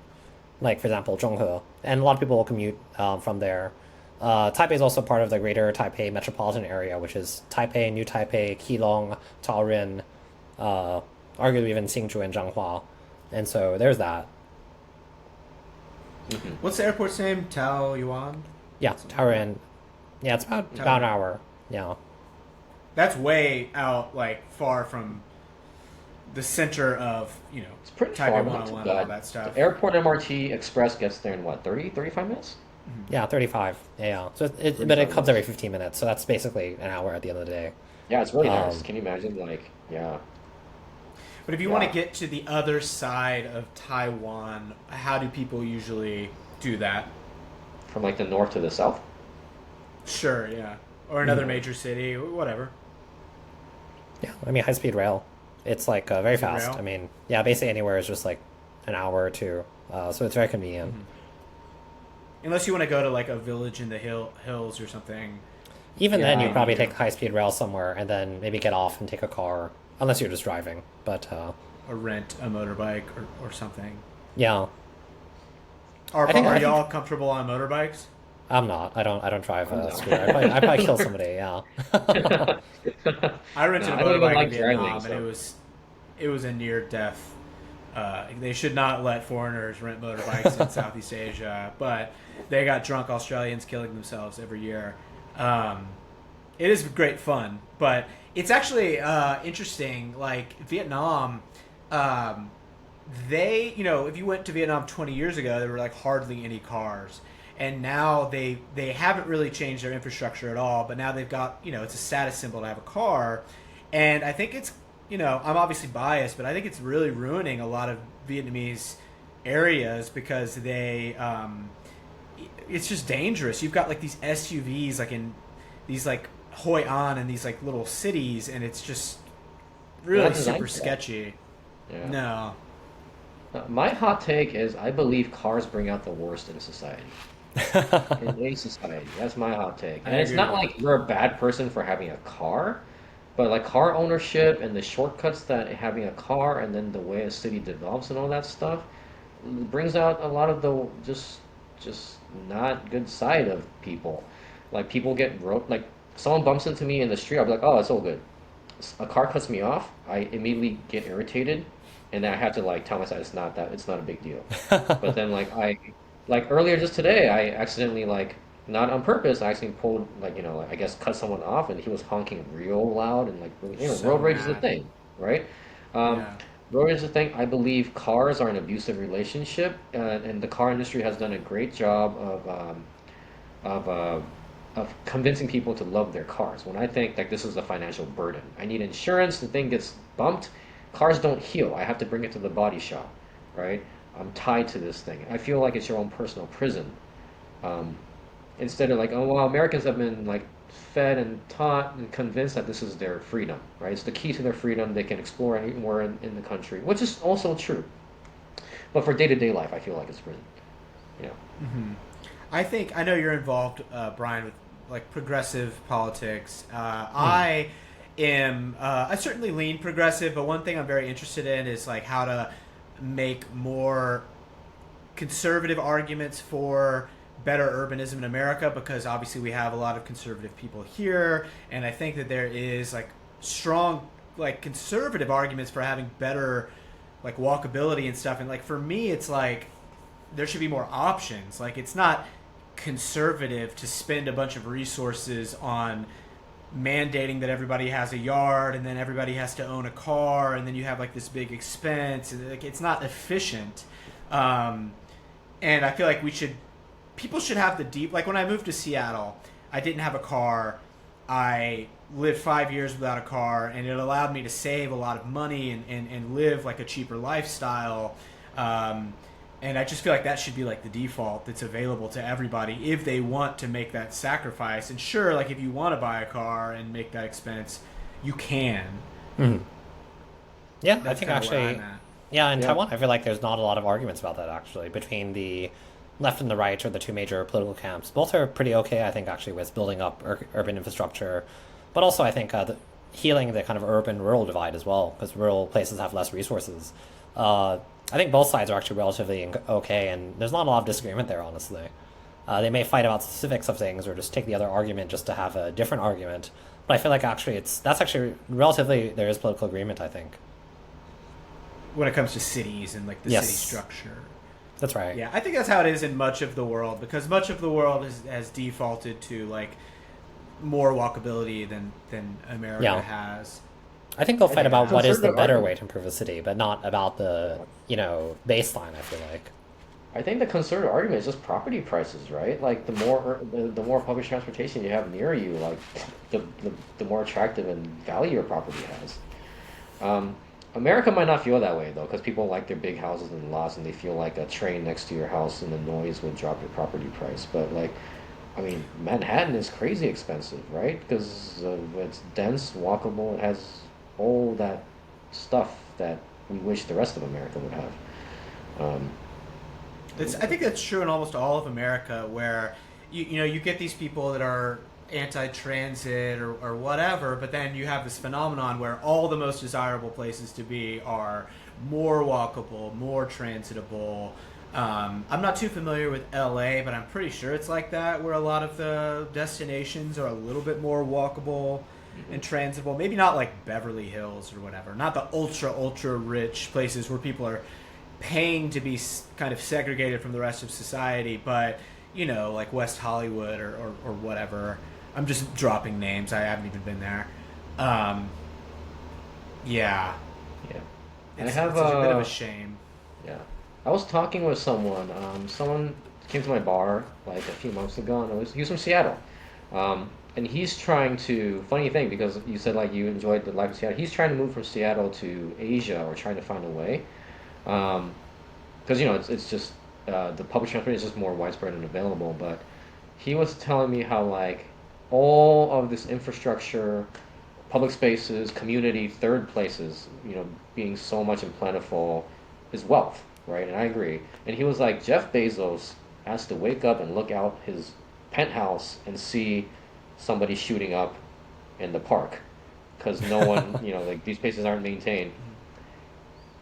Speaker 3: Like for example, Zhonghe, and a lot of people will commute from there. Taipei is also part of the greater Taipei metropolitan area, which is Taipei, New Taipei, Keelung, Taoyuan, uh, arguably even Hsinchu and Zhanghua. And so there's that.
Speaker 2: Hmm.
Speaker 1: What's the airport's name? Tao Yuan?
Speaker 3: Yeah,
Speaker 1: Something like that.
Speaker 3: Taoyuan. Yeah, it's about an
Speaker 1: Tao.
Speaker 3: hour. Yeah.
Speaker 1: That's way out, like far from the center of
Speaker 2: It's pretty far,
Speaker 1: Taipei
Speaker 2: but not too
Speaker 1: 101 and all
Speaker 2: bad.
Speaker 1: that stuff.
Speaker 2: The airport MRT Express gets there in what, 30, 35 minutes?
Speaker 3: Yeah, 35. Yeah, yeah. So but it
Speaker 2: 35
Speaker 3: comes every
Speaker 2: minutes.
Speaker 3: 15 minutes. So that's basically an hour at the end of the day.
Speaker 2: Yeah, it's really nice.
Speaker 3: Um,
Speaker 2: Can you imagine like, yeah.
Speaker 1: But if you want to
Speaker 2: Yeah.
Speaker 1: get to the other side of Taiwan, how do people usually do that?
Speaker 2: From like the north to the south?
Speaker 1: Sure, yeah. Or another
Speaker 3: mhm.
Speaker 1: major city, whatever.
Speaker 3: Yeah, I mean, high speed rail. It's like very
Speaker 1: Is it
Speaker 3: fast. I
Speaker 1: rail?
Speaker 3: mean, yeah, basically anywhere is just like an hour or two. So it's very convenient.
Speaker 1: Hmm. Unless you want to go to like a village in the hills or something,
Speaker 3: Even then,
Speaker 2: Yeah,
Speaker 3: you'd
Speaker 1: maybe
Speaker 3: probably take high speed rail somewhere and then maybe get off and take a car, unless you're just driving. But
Speaker 1: or rent a motorbike or something.
Speaker 3: yeah,
Speaker 1: Are,
Speaker 3: I think
Speaker 1: are
Speaker 3: I think
Speaker 1: y'all comfortable on motorbikes?
Speaker 3: I'm not. I don't drive
Speaker 2: I'm
Speaker 3: a
Speaker 2: down.
Speaker 3: scooter. I'd probably kill somebody. Yeah.
Speaker 1: I rented
Speaker 2: No,
Speaker 1: a
Speaker 2: I don't even
Speaker 1: motorbike in
Speaker 2: like driving,
Speaker 1: Vietnam, and
Speaker 2: so.
Speaker 1: it was a near death. They should not let foreigners rent motorbikes in Southeast Asia, but they got drunk Australians killing themselves every year. Um, it is great fun, but it's actually interesting. Like Vietnam, um, if you went to Vietnam 20 years ago, there were like hardly any cars. And now they haven't really changed their infrastructure at all, but now they've got, it's a status symbol to have a car. And I think it's, I'm obviously biased, but I think it's really ruining a lot of Vietnamese areas because it's just dangerous. You've got like these SUVs like in these like Hoi An and these like little cities, and it's just
Speaker 2: They're not
Speaker 1: really
Speaker 2: designed
Speaker 1: super
Speaker 2: for that.
Speaker 1: sketchy.
Speaker 2: Yeah.
Speaker 1: No.
Speaker 2: My hot take is I believe cars bring out the worst in society. In a society. That's my hot take.
Speaker 1: I
Speaker 2: And it's
Speaker 1: agree
Speaker 2: not
Speaker 1: with
Speaker 2: like you're a bad person for having a car, but like car ownership and the shortcuts that having a car and then the way a city develops and all that stuff brings out a lot of the just not good side of people. Like people get like someone bumps into me in the street, I'll be like, "Oh, it's all good." A car cuts me off, I immediately get irritated, and then I have to like tell myself it's not a big deal. But then like earlier just today, I accidentally like not on purpose. I actually pulled, like, I guess cut someone off, and he was honking real loud, and like,
Speaker 1: So
Speaker 2: road rage is a
Speaker 1: mad.
Speaker 2: thing, right? Um,
Speaker 1: Yeah.
Speaker 2: Road rage is a thing. I believe cars are an abusive relationship, and the car industry has done a great job of convincing people to love their cars. When I think like this is a financial burden, I need insurance. The thing gets bumped. Cars don't heal. I have to bring it to the body shop, right? I'm tied to this thing. I feel like it's your own personal prison. Um, Instead of like, oh well, Americans have been like fed and taught and convinced that this is their freedom, right? It's the key to their freedom. They can explore anywhere in the country, which is also true. But for day to day life, I feel like it's prison. You know.
Speaker 1: I think I know you're involved, Brian, with like progressive politics.
Speaker 3: Hmm.
Speaker 1: I certainly lean progressive, but one thing I'm very interested in is like how to make more conservative arguments for better urbanism in America, because obviously we have a lot of conservative people here, and I think that there is like strong like conservative arguments for having better like walkability and stuff. And like for me, it's like there should be more options. Like it's not conservative to spend a bunch of resources on mandating that everybody has a yard and then everybody has to own a car and then you have like this big expense and like it's not efficient. Um, and I feel like people should have the deep, like when I moved to Seattle, I didn't have a car. I lived 5 years without a car, and it allowed me to save a lot of money and live like a cheaper lifestyle. Um, and I just feel like that should be like the default that's available to everybody if they want to make that sacrifice. And sure, like if you want to buy a car and make that expense, you can.
Speaker 3: Hmm. Yeah, I
Speaker 1: That's
Speaker 3: think
Speaker 1: kind of where I'm
Speaker 3: actually,
Speaker 1: at.
Speaker 3: yeah, in
Speaker 2: Yeah.
Speaker 3: Taiwan, I feel like there's not a lot of arguments about that actually between the left and the right, or the two major political camps. Both are pretty okay, I think, actually, with building up urban infrastructure, but also I think healing the kind of urban-rural divide as well, because rural places have less resources. I think both sides are actually relatively okay, and there's not a lot of disagreement there, honestly. They may fight about specifics of things or just take the other argument just to have a different argument, but I feel like actually that's actually relatively there is political agreement, I think.
Speaker 1: When it comes to cities and like the city
Speaker 3: Yes,
Speaker 1: structure.
Speaker 3: that's right.
Speaker 1: Yeah, I think that's how it is in much of the world, because much of the world has defaulted to like more walkability than America
Speaker 3: Yeah.
Speaker 1: has.
Speaker 3: I think they'll
Speaker 2: I
Speaker 3: fight
Speaker 2: think the
Speaker 3: about what is the
Speaker 2: conservative
Speaker 3: better
Speaker 2: argument.
Speaker 3: way to improve a city, but not about the, baseline, I feel like.
Speaker 2: I think the conservative argument is just property prices, right? Like the more public transportation you have near you, like the more attractive and value your property has. Um, America might not feel that way though, because people like their big houses and lots, and they feel like a train next to your house and the noise would drop your property price. But like, I mean, Manhattan is crazy expensive, right? Because it's dense, walkable, it has all that stuff that we wish the rest of America would have. Um,
Speaker 1: I think that's true in almost all of America, where you get these people that are anti-transit or whatever, but then you have this phenomenon where all the most desirable places to be are more walkable, more transitable. I'm not too familiar with LA, but I'm pretty sure it's like that, where a lot of the destinations are a little bit more walkable and transitable. Maybe not like Beverly Hills or whatever, not the ultra rich places where people are paying to be kind of segregated from the rest of society, but like West Hollywood or whatever. I'm just dropping names. I haven't even been there. Um, yeah,
Speaker 2: yeah. I
Speaker 1: it's
Speaker 2: have
Speaker 1: a bit of a shame.
Speaker 2: yeah. I was talking with someone. Someone came to my bar like a few months ago, and he was from Seattle. And he's trying to. Funny thing, because you said like you enjoyed the life of Seattle. He's trying to move from Seattle to Asia, or trying to find a way. Um, because it's just the public transport is just more widespread and available. But he was telling me how like all of this infrastructure, public spaces, community, third places, being so much and plentiful is wealth, right? And I agree. And he was like, Jeff Bezos has to wake up and look out his penthouse and see somebody shooting up in the park because no one, like these places aren't maintained.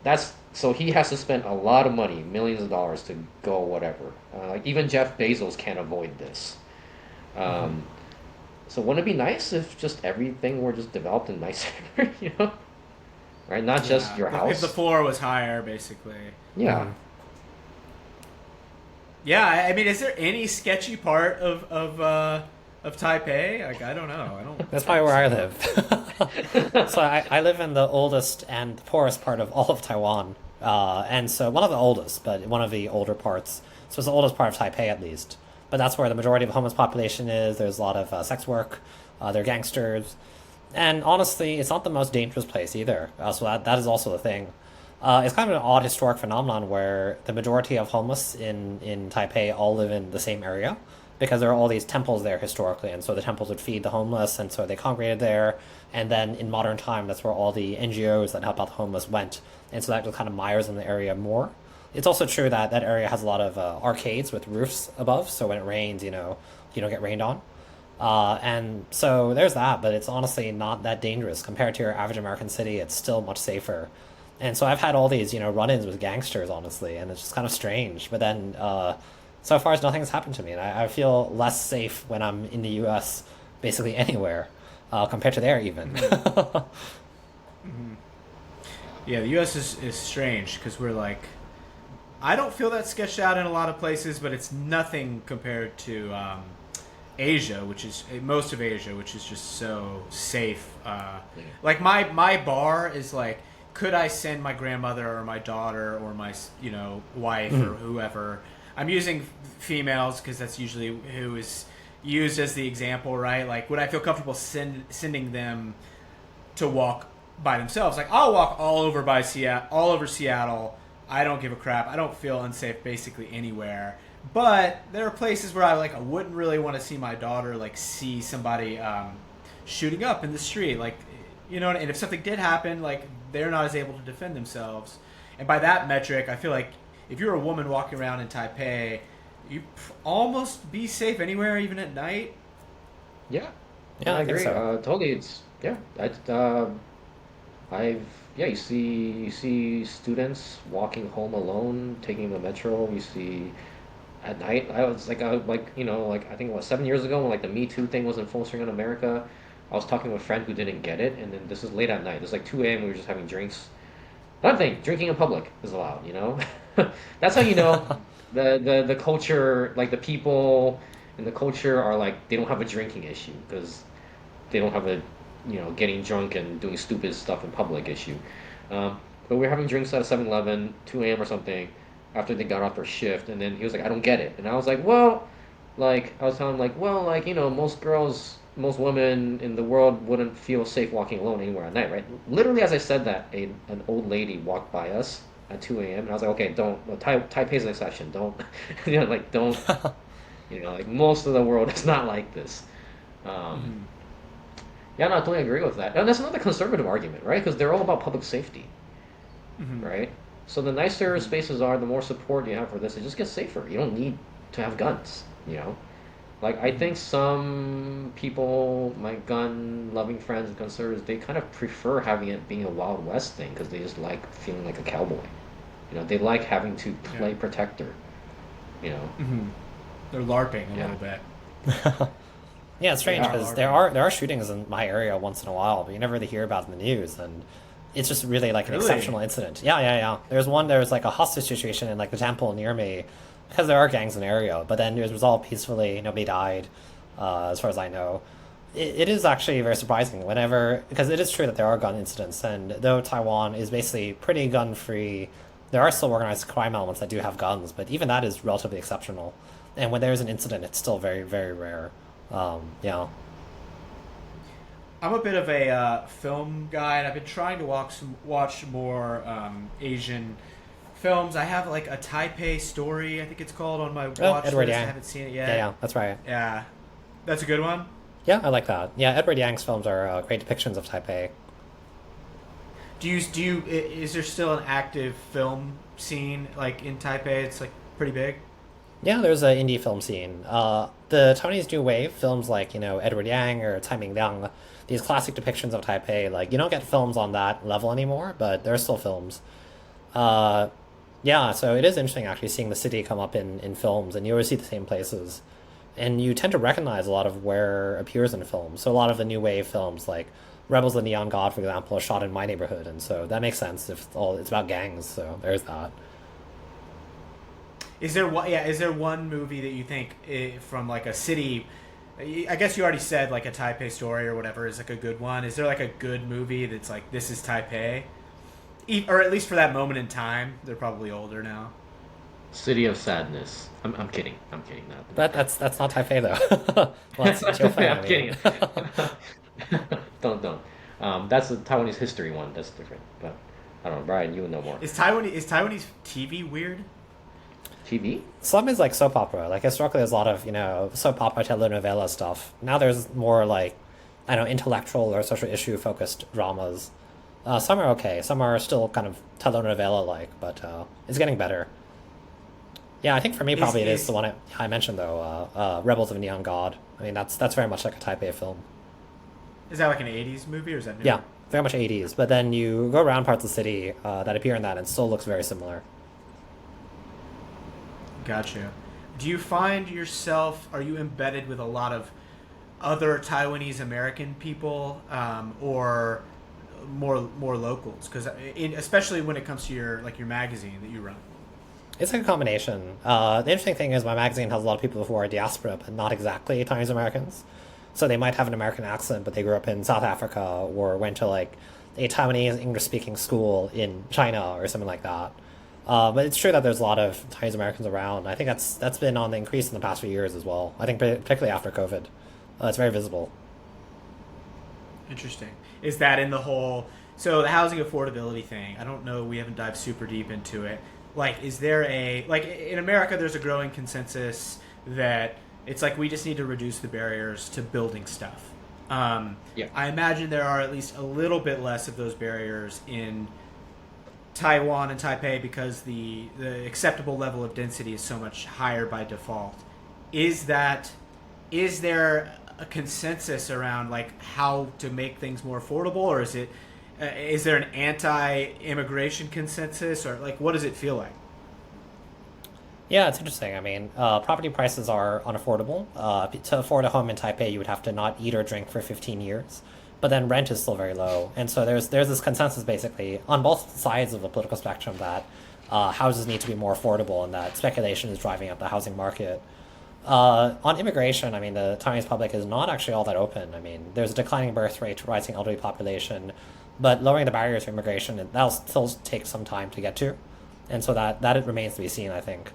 Speaker 2: That's so he has to spend a lot of money, millions of dollars to go whatever. Like even Jeff Bezos can't avoid this. Um, so wouldn't it be nice if just everything were just developed and nicer, you know? Right? Not just
Speaker 1: Yeah,
Speaker 2: your
Speaker 1: if the
Speaker 2: house.
Speaker 1: floor was higher, basically.
Speaker 2: Yeah.
Speaker 3: Hmm.
Speaker 1: Yeah, I mean, is there any sketchy part of Taipei? Like, I don't know. I don't
Speaker 3: That's
Speaker 1: think
Speaker 3: probably where I
Speaker 1: so.
Speaker 3: live. So I live in the oldest and poorest part of all of Taiwan. And so one of the oldest, but one of the older parts. So it's the oldest part of Taipei, at least. But that's where the majority of the homeless population is. There's a lot of sex work. They're gangsters. And honestly, it's not the most dangerous place either. So that is also the thing. It's kind of an odd historic phenomenon where the majority of homeless in Taipei all live in the same area because there are all these temples there historically, and so the temples would feed the homeless, and so they congregated there. And then in modern time, that's where all the NGOs that help out the homeless went, and so that just kind of mires in the area more. It's also true that that area has a lot of arcades with roofs above, so when it rains, you don't get rained on. And so there's that, but it's honestly not that dangerous compared to your average American city. It's still much safer. And so I've had all these, run-ins with gangsters, honestly, and it's just kind of strange. But then, so far, nothing's happened to me, and I feel less safe when I'm in the U.S. basically anywhere, compared to there even.
Speaker 1: Yeah, the U.S. is strange because we're like, I don't feel that sketched out in a lot of places, but it's nothing compared to Asia, which is most of Asia, which is just so safe. Like my bar is like, could I send my grandmother or my daughter or my wife or whoever? I'm using females because that's usually who is used as the example, right? Like, would I feel comfortable sending them to walk by themselves? Like, I'll walk all over Seattle. I don't give a crap. I don't feel unsafe basically anywhere. But there are places where I wouldn't really want to see my daughter see somebody shooting up in the street, and if something did happen, they're not as able to defend themselves. And by that metric, I feel like if you're a woman walking around in Taipei, you almost be safe anywhere, even at night.
Speaker 2: Yeah,
Speaker 3: Yeah,
Speaker 2: I
Speaker 3: I think
Speaker 2: agree.
Speaker 3: so.
Speaker 2: Totally. It's yeah. I've yeah. You see students walking home alone, taking the metro. You see at night. I think it was 7 years ago when the Me Too thing was in full swing in America. I was talking with a friend who didn't get it, and then this is late at night. It's like 2 a.m. We were just having drinks. Another thing, drinking in public is allowed. That's how you know the culture, the people and the culture are they don't have a drinking issue because they don't have a getting drunk and doing stupid stuff in public issue. But we were having drinks at a 7-Eleven, 2 a.m. or something, after they got off their shift, and then he was like, "I don't get it," and I was like, "Well," I was telling him most girls, most women in the world wouldn't feel safe walking alone anywhere at night, right? Literally, as I said that, an old lady walked by us at 2 a.m. and I was like, "Okay, don't. No, Taipei's an exception. Don't, don't. Most of the world is not like this." Um, yeah, no, I totally agree with that. And that's another conservative argument, right? Because they're all about public safety, right? So the nicer spaces are, the more support you have for this, it just gets safer. You don't need to have guns, I think some people, my gun-loving friends and conservatives, they kind of prefer having it being a Wild West thing because they just like feeling like a cowboy. They like having to play protector, you know.
Speaker 1: They're LARPing a
Speaker 2: Yeah.
Speaker 1: little bit.
Speaker 3: Yeah, it's strange
Speaker 1: Yeah.
Speaker 3: because there are shootings in my area once in a while, but you never really hear about it in the news, and it's just really an
Speaker 1: Really?
Speaker 3: exceptional incident. Yeah. There was a hostage situation in the temple near me because there are gangs in the area, but then it was resolved peacefully. Nobody died, as far as I know. It is actually very surprising because it is true that there are gun incidents, and though Taiwan is basically pretty gun free, there are still organized crime elements that do have guns, but even that is relatively exceptional. And when there's an incident, it's still very, very rare. Yeah.
Speaker 1: I'm a bit of a film guy, and I've been trying to watch more Asian films. I have a Taipei Story, I think it's called, on my watch
Speaker 3: Edward
Speaker 1: list. I
Speaker 3: Yang.
Speaker 1: haven't seen it yet.
Speaker 3: Yeah, that's right.
Speaker 1: Yeah, that's a good one.
Speaker 3: Yeah, I like that. Yeah, Edward Yang's films are great depictions of Taipei.
Speaker 1: Is there still an active film scene in Taipei? It's pretty big.
Speaker 3: Yeah, there's an indie film scene. The Taiwanese New Wave films Edward Yang or Tsai Ming-liang, these classic depictions of Taipei, you don't get films on that level anymore, but there are still films. Yeah, so it is interesting actually seeing the city come up in films, and you always see the same places. And you tend to recognize a lot of where it appears in films. So a lot of the New Wave films, like Rebels of the Neon God, for example, are shot in my neighborhood, and so that makes sense if it's about gangs, so there's that.
Speaker 1: Is there one? Yeah, is there one movie that you think from like a city? I guess you already said like a Taipei story or whatever is like a good one. Is there like a good movie that's like this is Taipei, or at least for that moment in time? They're probably older now.
Speaker 2: City of Sadness. I'm kidding. I'm kidding.
Speaker 3: That's not Taipei though. Well, it's Jiufeng,
Speaker 2: I'm
Speaker 3: I
Speaker 2: kidding.
Speaker 3: mean.
Speaker 2: Don't. That's the Taiwanese history one. That's different. But I don't know, Brian. You would know more.
Speaker 1: Is Taiwanese TV weird?
Speaker 2: TV?
Speaker 3: Some is like soap opera. Like historically, there's a lot of soap opera, telenovela stuff. Now there's more like I don't know intellectual or social issue focused dramas. Some are okay. Some are still kind of telenovela like, but it's getting better. Yeah, I think for me probably it is the one I mentioned though, Rebels of Neon God. I mean that's very much like a Taipei film.
Speaker 1: Is that like an '80s movie or is that new?
Speaker 3: Yeah, very much 80s. But then you go around parts of the city that appear in that and it still looks very similar.
Speaker 1: Gotcha. Do you find yourself, are you embedded with a lot of other Taiwanese American people, or more locals? Because especially when it comes to your magazine that you run.
Speaker 3: It's like a combination. The interesting thing is my magazine has a lot of people who are diaspora, but not exactly Chinese Americans. So they might have an American accent, but they grew up in South Africa or went to like a Taiwanese English-speaking school in China or something like that. But it's true that there's a lot of Chinese Americans around. I think that's been on the increase in the past few years as well. I think particularly after COVID, it's very visible.
Speaker 1: Interesting. Is that in the whole, so the housing affordability thing? I don't know. We haven't dived super deep into it. Like, is there like in America, there's a growing consensus that it's like we just need to reduce the barriers to building stuff.
Speaker 2: Yeah.
Speaker 1: I imagine there are at least a little bit less of those barriers in Taiwan and Taipei because the acceptable level of density is so much higher by default. Is there a consensus around like how to make things more affordable, or is there an anti-immigration consensus, or like what does it feel like?
Speaker 3: Yeah, it's interesting. I mean, property prices are unaffordable. To afford a home in Taipei, you would have to not eat or drink for 15 years. But then rent is still very low. And so there's this consensus basically on both sides of the political spectrum that houses need to be more affordable and that speculation is driving up the housing market. On immigration, I mean, the Taiwanese public is not actually all that open. I mean, there's a declining birth rate, rising elderly population, but lowering the barriers to immigration, that'll still take some time to get to. And so that it remains to be seen, I think.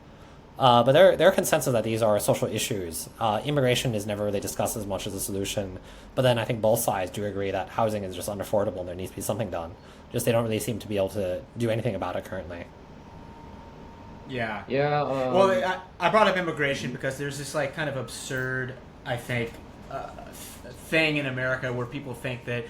Speaker 3: But there are consensus that these are social issues. Immigration is never really discussed as much as a solution. But then I think both sides do agree that housing is just unaffordable and there needs to be something done. Just they don't really seem to be able to do anything about it currently.
Speaker 1: Yeah.
Speaker 2: Yeah.
Speaker 1: Well, I brought up immigration because there's this like kind of absurd, I think, thing in America where people think that,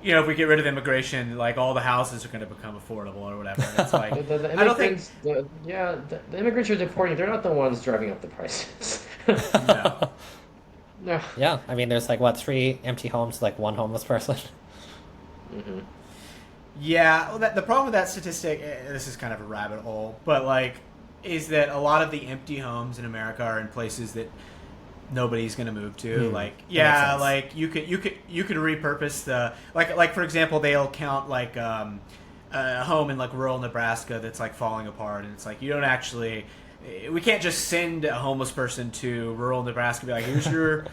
Speaker 1: if we get rid of immigration, like all the houses are going to become affordable or whatever. And it's like
Speaker 2: the
Speaker 1: I don't think.
Speaker 2: immigrants, the immigrants you're deporting, they're not the ones driving up the prices.
Speaker 1: No.
Speaker 2: No.
Speaker 3: Yeah, I mean, there's like, what, 3 empty homes, like 1 homeless person?
Speaker 2: Mm-hmm.
Speaker 1: Yeah, well, the problem with that statistic, this is kind of a rabbit hole, but like, is that a lot of the empty homes in America are in places that nobody's going to move to. Like, yeah, like you could repurpose the like for example, they'll count like a home in like rural Nebraska that's like falling apart, and it's like you don't actually. We can't just send a homeless person to rural Nebraska and be like, here's your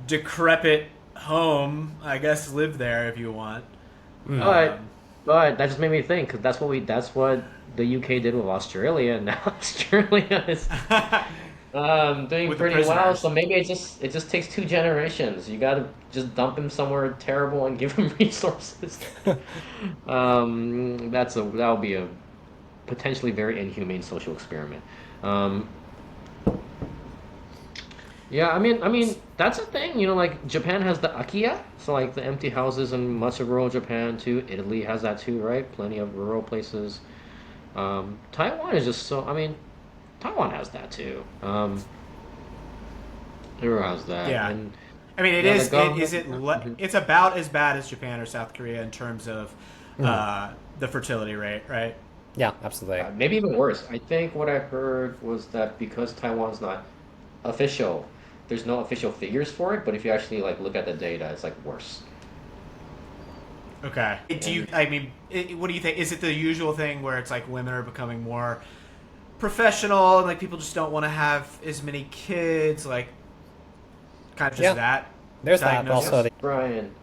Speaker 1: decrepit home. I guess live there if you want.
Speaker 2: But that just made me think because that's what the UK did with Australia, and now Australia is doing
Speaker 1: With the
Speaker 2: pretty well.
Speaker 1: prisoners.
Speaker 2: So maybe it just takes 2 generations. You gotta just dump him somewhere terrible and give him resources. That'll be a potentially very inhumane social experiment. Yeah, I mean that's a thing. Like Japan has the Akiya, so like the empty houses in much of rural Japan too. Italy has that too, right? Plenty of rural places. Taiwan is just so. I mean, Taiwan has that too. Everyone has that.
Speaker 1: Yeah.
Speaker 2: And,
Speaker 1: I mean,
Speaker 2: Mhm.
Speaker 1: it's about as bad as Japan or South Korea in terms of the fertility rate, right?
Speaker 3: Yeah, absolutely.
Speaker 2: Maybe even worse. I think what I heard was that because Taiwan's not official, there's no official figures for it. But if you actually like look at the data, it's like worse.
Speaker 1: Okay. What do you think? Is it the usual thing where it's like women are becoming more professional and like people just don't want to have as many kids, like kind of just
Speaker 3: Yeah.
Speaker 1: that
Speaker 3: There's that.
Speaker 1: diagnosis?
Speaker 3: Also,
Speaker 2: Brian.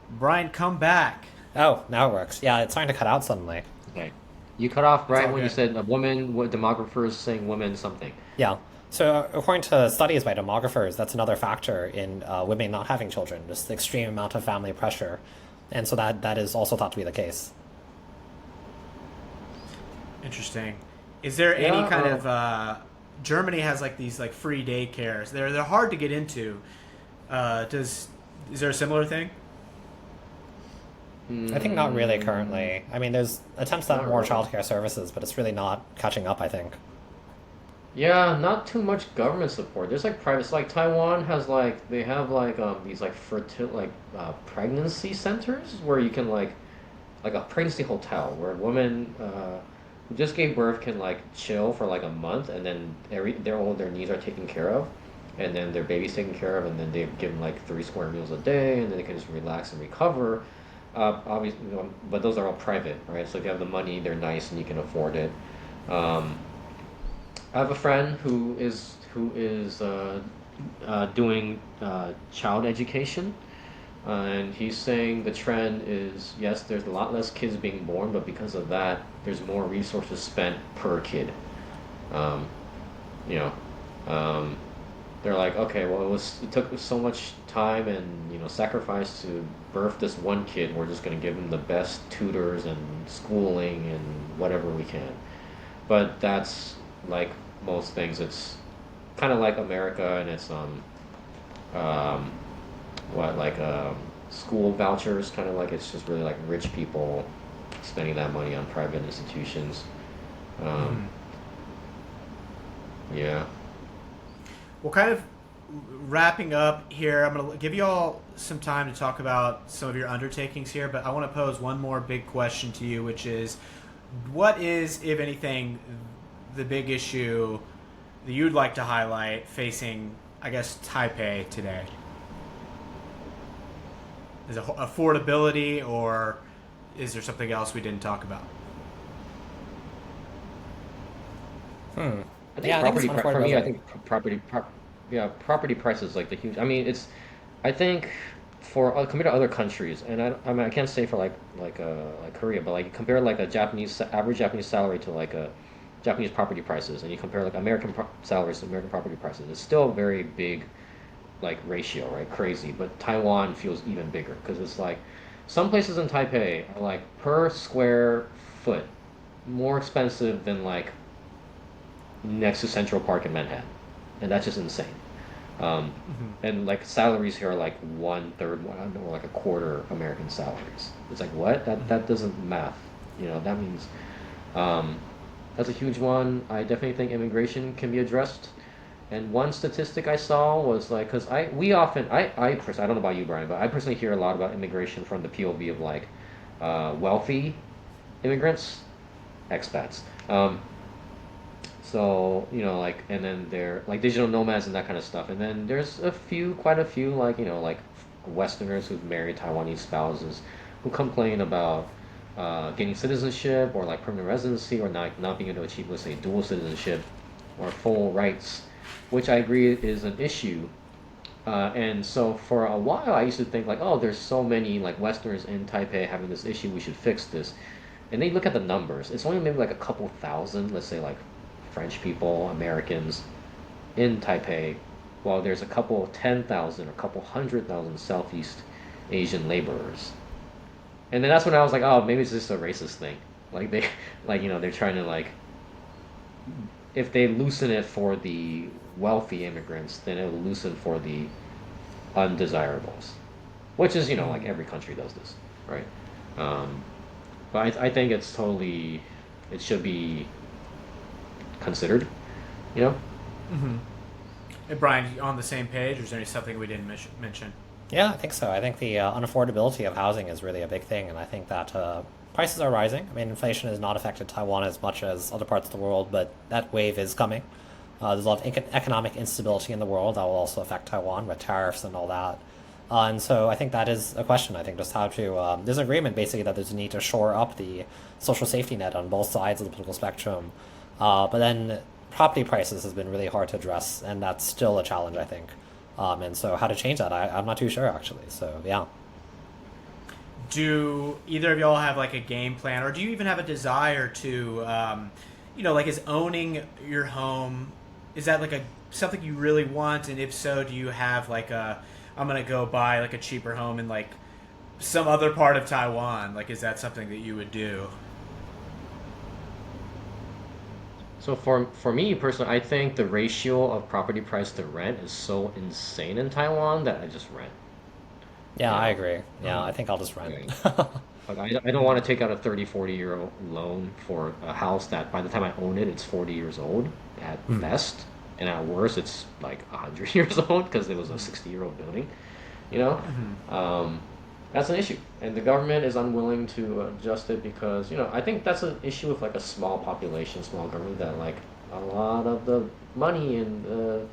Speaker 1: Brian, come back.
Speaker 3: oh, now it works. Yeah, it's starting to cut out suddenly.
Speaker 2: Okay. You cut off
Speaker 1: It's
Speaker 2: right
Speaker 1: all
Speaker 2: when you
Speaker 1: good.
Speaker 2: said a woman, what demographers saying women something.
Speaker 3: Yeah. So according to studies by demographers, that's another factor in women not having children, just the extreme amount of family pressure. And so that is also thought to be the case.
Speaker 1: Interesting. Is there any
Speaker 2: Yeah,
Speaker 1: kind of Germany has like these like free daycares? They're hard to get into. Is there a similar thing?
Speaker 3: I think not really currently. I mean, there's attempts at
Speaker 2: Not
Speaker 3: more
Speaker 2: really.
Speaker 3: childcare services, but it's really not catching up, I think.
Speaker 2: Yeah, not too much government support. There's like private, like Taiwan has like they have like these like pregnancy centers where you can like a pregnancy hotel where a woman who just gave birth can like chill for like a month and then all their needs are taken care of, and then their baby's taken care of, and then they give them like 3 square meals a day, and then they can just relax and recover. Obviously, but those are all private, right? So if you have the money, they're nice and you can afford it. Um, I have a friend who is doing child education, and he's saying the trend is yes, there's a lot less kids being born, but because of that, there's more resources spent per kid. Um, you know, um, they're like, okay, well, it took so much time and sacrifice to birth this one kid. We're just gonna give him the best tutors and schooling and whatever we can. But that's like most things. It's kind of like America, and it's um, what like school vouchers, kind of like it's just really like rich people spending that money on private institutions. Um, yeah.
Speaker 1: Well, kind of wrapping up here, I'm going to give you all some time to talk about some of your undertakings here, but I want to pose one more big question to you, which is what is, if anything, the big issue that you'd like to highlight facing, I guess, Taipei today? Is it affordability, or is there something else we didn't talk about?
Speaker 2: I think
Speaker 3: Yeah, I think it's
Speaker 2: for me, I
Speaker 3: affordability.
Speaker 2: think yeah, property prices like the huge. I mean, I think for compared to other countries, and I mean, I can't say for like Korea, but like you compare like a average Japanese salary to like a Japanese property prices, and you compare like salaries to American property prices, it's still a very big like ratio, right? Crazy, but Taiwan feels even bigger because it's like some places in Taipei are like per square foot more expensive than like next to Central Park in Manhattan, and that's just insane. Um, and like salaries here are like 1/3, or like a quarter American salaries. It's like what? That doesn't math. That means um, that's a huge one. I definitely think immigration can be addressed. And one statistic I saw was like, because I personally, I don't know about you, Brian, but I personally hear a lot about immigration from the POV of like wealthy immigrants, expats. So, like, and then they're like digital nomads and that kind of stuff. And then there's quite a few, like, like Westerners who've married Taiwanese spouses who complain about getting citizenship or like permanent residency, or not being able to achieve, let's say, dual citizenship or full rights, which I agree is an issue. And so for a while, I used to think like, oh, there's so many like Westerners in Taipei having this issue, we should fix this. And then you look at the numbers. It's only maybe like a couple thousand, let's say like French people, Americans in Taipei, while there's a couple 10,000 or a couple 100,000 Southeast Asian laborers. And then that's when I was like, oh, maybe it's just a racist thing. Like they, like they're trying to like, if they loosen it for the wealthy immigrants, then it'll loosen for the undesirables, which is like every country does this, right? Um, but I think it should be considered, you know?
Speaker 1: Hey, Brian, you on the same page, or is there something we didn't mention?
Speaker 3: Yeah, I think so. I think the unaffordability of housing is really a big thing, and I think that prices are rising. I mean, inflation has not affected Taiwan as much as other parts of the world, but that wave is coming. There's a lot of economic instability in the world that will also affect Taiwan with tariffs and all that. And so I think that is a question. I think just how to there's agreement basically that there's a need to shore up the social safety net on both sides of the political spectrum, But then property prices has been really hard to address, and that's still a challenge, I think. And so how to change that, I'm not too sure actually. So yeah.
Speaker 1: Do either of y'all have like a game plan, or do you even have a desire to, like is owning your home, is that like a something you really want? And if so, do you have like I'm gonna go buy like a cheaper home in like some other part of Taiwan? Like, is that something that you would do?
Speaker 2: So for me personally, I think the ratio of property price to rent is so insane in Taiwan that I just rent.
Speaker 3: Yeah,
Speaker 2: You
Speaker 3: I
Speaker 2: know,
Speaker 3: agree. Yeah, I
Speaker 2: um,
Speaker 3: think I'll just rent.
Speaker 2: like, I don't want to take out a 30, 40-year loan for a house that by the time I own it, it's 40 years old at
Speaker 3: Mm.
Speaker 2: best, and at worst, it's like 100 years old because it was a 60-year-old building. You know,
Speaker 1: Mm-hmm.
Speaker 2: um, that's an issue, and the government is unwilling to adjust it because I think that's an issue with like a small population, small government that like a lot of the money and the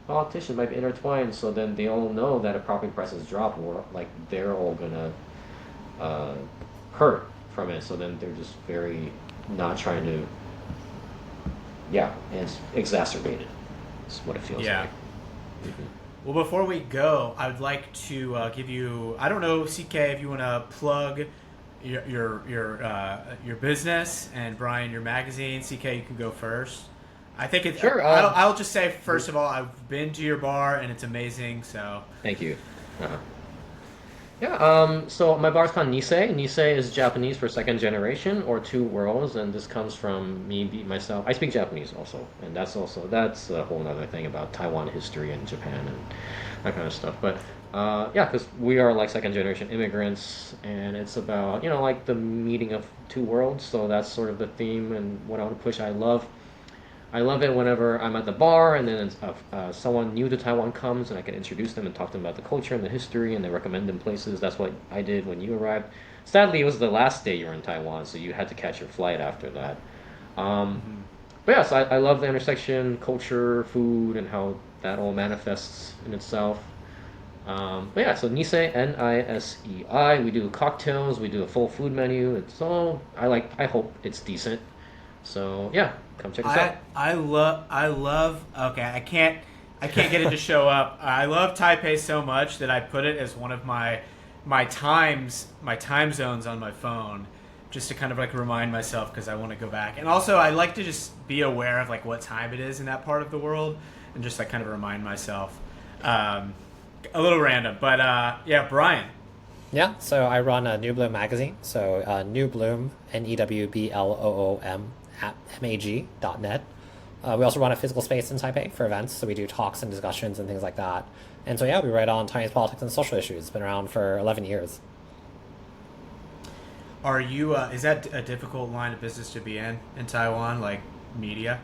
Speaker 2: politicians might be intertwined. So then they all know that if property prices drop, or like they're all gonna uh, hurt from it. So then they're just very not trying to, yeah, and it's exacerbated. It's what it feels
Speaker 1: Yeah.
Speaker 2: like. Hmm.
Speaker 1: Well, before we go, I would like to give you. I don't know, CK, if you want to plug your business, and Brian your magazine. CK, you can go first. I think it.
Speaker 2: Sure.
Speaker 1: I'll just say first of all, I've been to your bar and it's amazing. So
Speaker 2: Thank you. Uh-huh. Yeah, so my bar is called Nisei. Nisei is Japanese for second generation or two worlds, and this comes from myself. I speak Japanese also, and that's a whole other thing about Taiwan history and Japan and that kind of stuff. But yeah, because we are like second generation immigrants, and it's about like the meeting of two worlds. So that's sort of the theme and what I want to push. I love it whenever I'm at the bar and then someone new to Taiwan comes and I can introduce them and talk to them about the culture and the history and then recommend them places. That's what I did when you arrived. Sadly, it was the last day you were in Taiwan, so you had to catch your flight after that. Um,
Speaker 1: mm-hmm.
Speaker 2: but yes, I love the intersection, culture, food, and how that all manifests in itself. But yeah, so Nisei, Nisei. We do cocktails, we do a full food menu. It's all I hope it's decent. So yeah, come check us out.
Speaker 1: I love. Okay, I can't get it to show up. I love Taipei so much that I put it as one of my time zones on my phone, just to kind of like remind myself because I want to go back. And also, I like to just be aware of like what time it is in that part of the world, and just like kind of remind myself. Um, a little random, but yeah, Brian.
Speaker 3: Yeah, so I run a New Bloom magazine. So New Bloom, NEWBLOOM at mag.net. We also run a physical space in Taipei for events, so we do talks and discussions and things like that. And so yeah, we write on Chinese politics and social issues. It's been around for 11 years.
Speaker 1: Are you? Is that a difficult line of business to be in Taiwan, like media?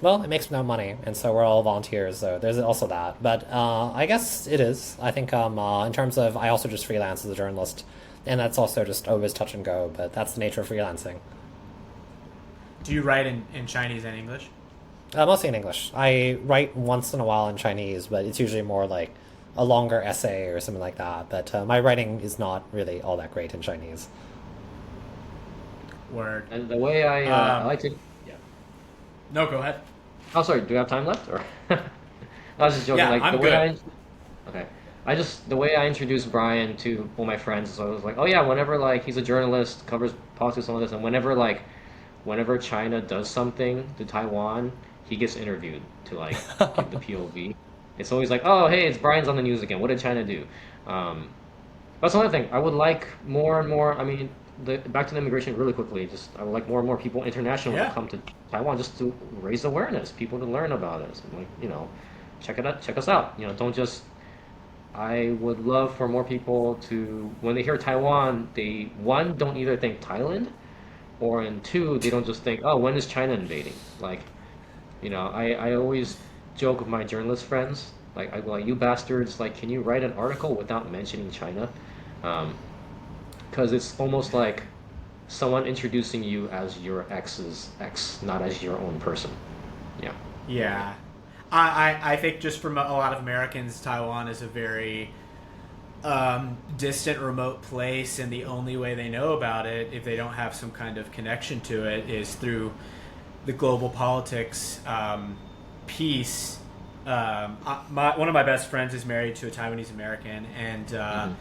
Speaker 3: Well, it makes no money, and so we're all volunteers, so there's also that. But I guess it is. I think in terms of, I also just freelance as a journalist, and that's also just always touch and go, but that's the nature of freelancing.
Speaker 1: Do you write in Chinese and English?
Speaker 3: Mostly in English. I write once in a while in Chinese, but it's usually more like a longer essay or something like that. But my writing is not really all that great in Chinese.
Speaker 1: Word.
Speaker 2: And the way I
Speaker 1: Um,
Speaker 2: like to, yeah.
Speaker 1: no, go ahead.
Speaker 2: Oh, sorry. Do you have time left, or I was just joking.
Speaker 1: Yeah,
Speaker 2: Like the
Speaker 1: I'm
Speaker 2: way
Speaker 1: good.
Speaker 2: okay. The way I introduced Brian to all my friends, so I was like, oh yeah, whenever like he's a journalist, covers politics and all this, and whenever China does something to Taiwan, he gets interviewed to like give the POV. It's always like, oh hey, it's Brian's on the news again. What did China do? Um, that's another thing. I would like more and more. I mean, back to the immigration really quickly. Just I would like more and more people international to
Speaker 1: Yeah.
Speaker 2: come to Taiwan just to raise awareness, people to learn about us, and like check it out, check us out. Don't just. I would love for more people to, when they hear Taiwan, they one don't either think Thailand, or and two they don't just think, oh, when is China invading? Like, I always joke with my journalist friends, like I go like, you bastards, like, can you write an article without mentioning China? Um, because it's almost like someone introducing you as your ex's ex, not as your own person. Yeah.
Speaker 1: Yeah. I think just from a lot of Americans, Taiwan is a very distant, remote place, and the only way they know about it, if they don't have some kind of connection to it, is through the global politics piece. One of my best friends is married to a Taiwanese American, and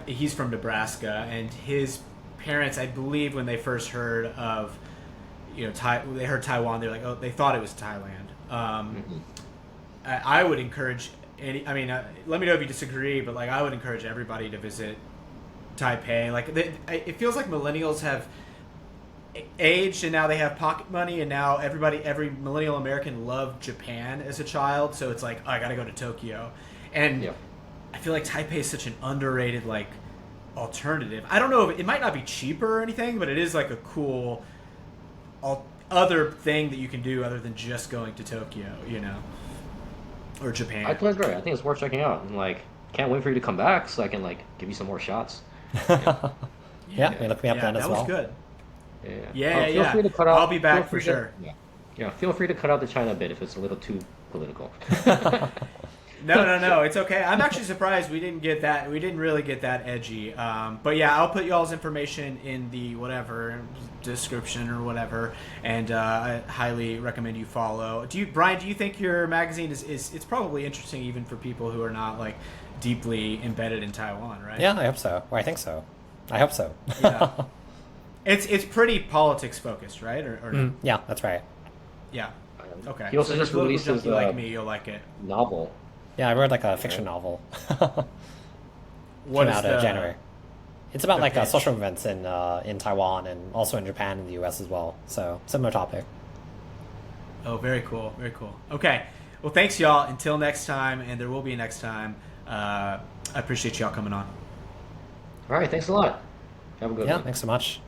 Speaker 1: he's from Nebraska, and his parents, I believe, when they first heard of, they heard Taiwan, they're like, oh, they thought it was Thailand. I would encourage let me know if you disagree, but like I would encourage everybody to visit Taipei. Like it feels like millennials have aged and now they have pocket money, and now every millennial American loved Japan as a child, so it's like, oh, I gotta go to Tokyo. And I feel like Taipei is such an underrated like alternative. I don't know if it might not be cheaper or anything, but it is like a cool other thing that you can do other than just going to Tokyo, or Japan.
Speaker 2: I totally agree. I think it's worth checking out. And like, can't wait for you to come back so I can like give you some more shots.
Speaker 3: Yeah, look me up then as well.
Speaker 1: That was good.
Speaker 2: Yeah.
Speaker 1: Feel free to cut out. I'll be back for sure.
Speaker 2: Yeah. Feel free to cut out the China bit if it's a little too political.
Speaker 1: No, it's okay. I'm actually surprised we didn't get that. We didn't really get that edgy. But yeah, I'll put y'all's information in the whatever description or whatever, and I highly recommend you follow. Brian? Do you think your magazine is it's probably interesting even for people who are not like deeply embedded in Taiwan, right?
Speaker 3: Yeah, I hope so. Or I think so. I hope so.
Speaker 1: Yeah. It's pretty politics focused, right? Or no?
Speaker 3: Yeah, that's right.
Speaker 1: Yeah. Okay.
Speaker 2: He also
Speaker 1: so
Speaker 2: just released his
Speaker 1: like me, you'll like it.
Speaker 2: novel.
Speaker 3: Yeah, I wrote like a fiction novel.
Speaker 1: What
Speaker 3: Came
Speaker 1: is
Speaker 3: out in January. It's about like
Speaker 1: pitch?
Speaker 3: social events in Taiwan and also in Japan and the US as well. So similar topic.
Speaker 1: Oh, very cool. Very cool. Okay. Well, thanks, y'all. Until next time, and there will be a next time. I appreciate y'all coming on.
Speaker 2: All right, thanks a lot. Have a good one.
Speaker 3: Yeah, thanks so much.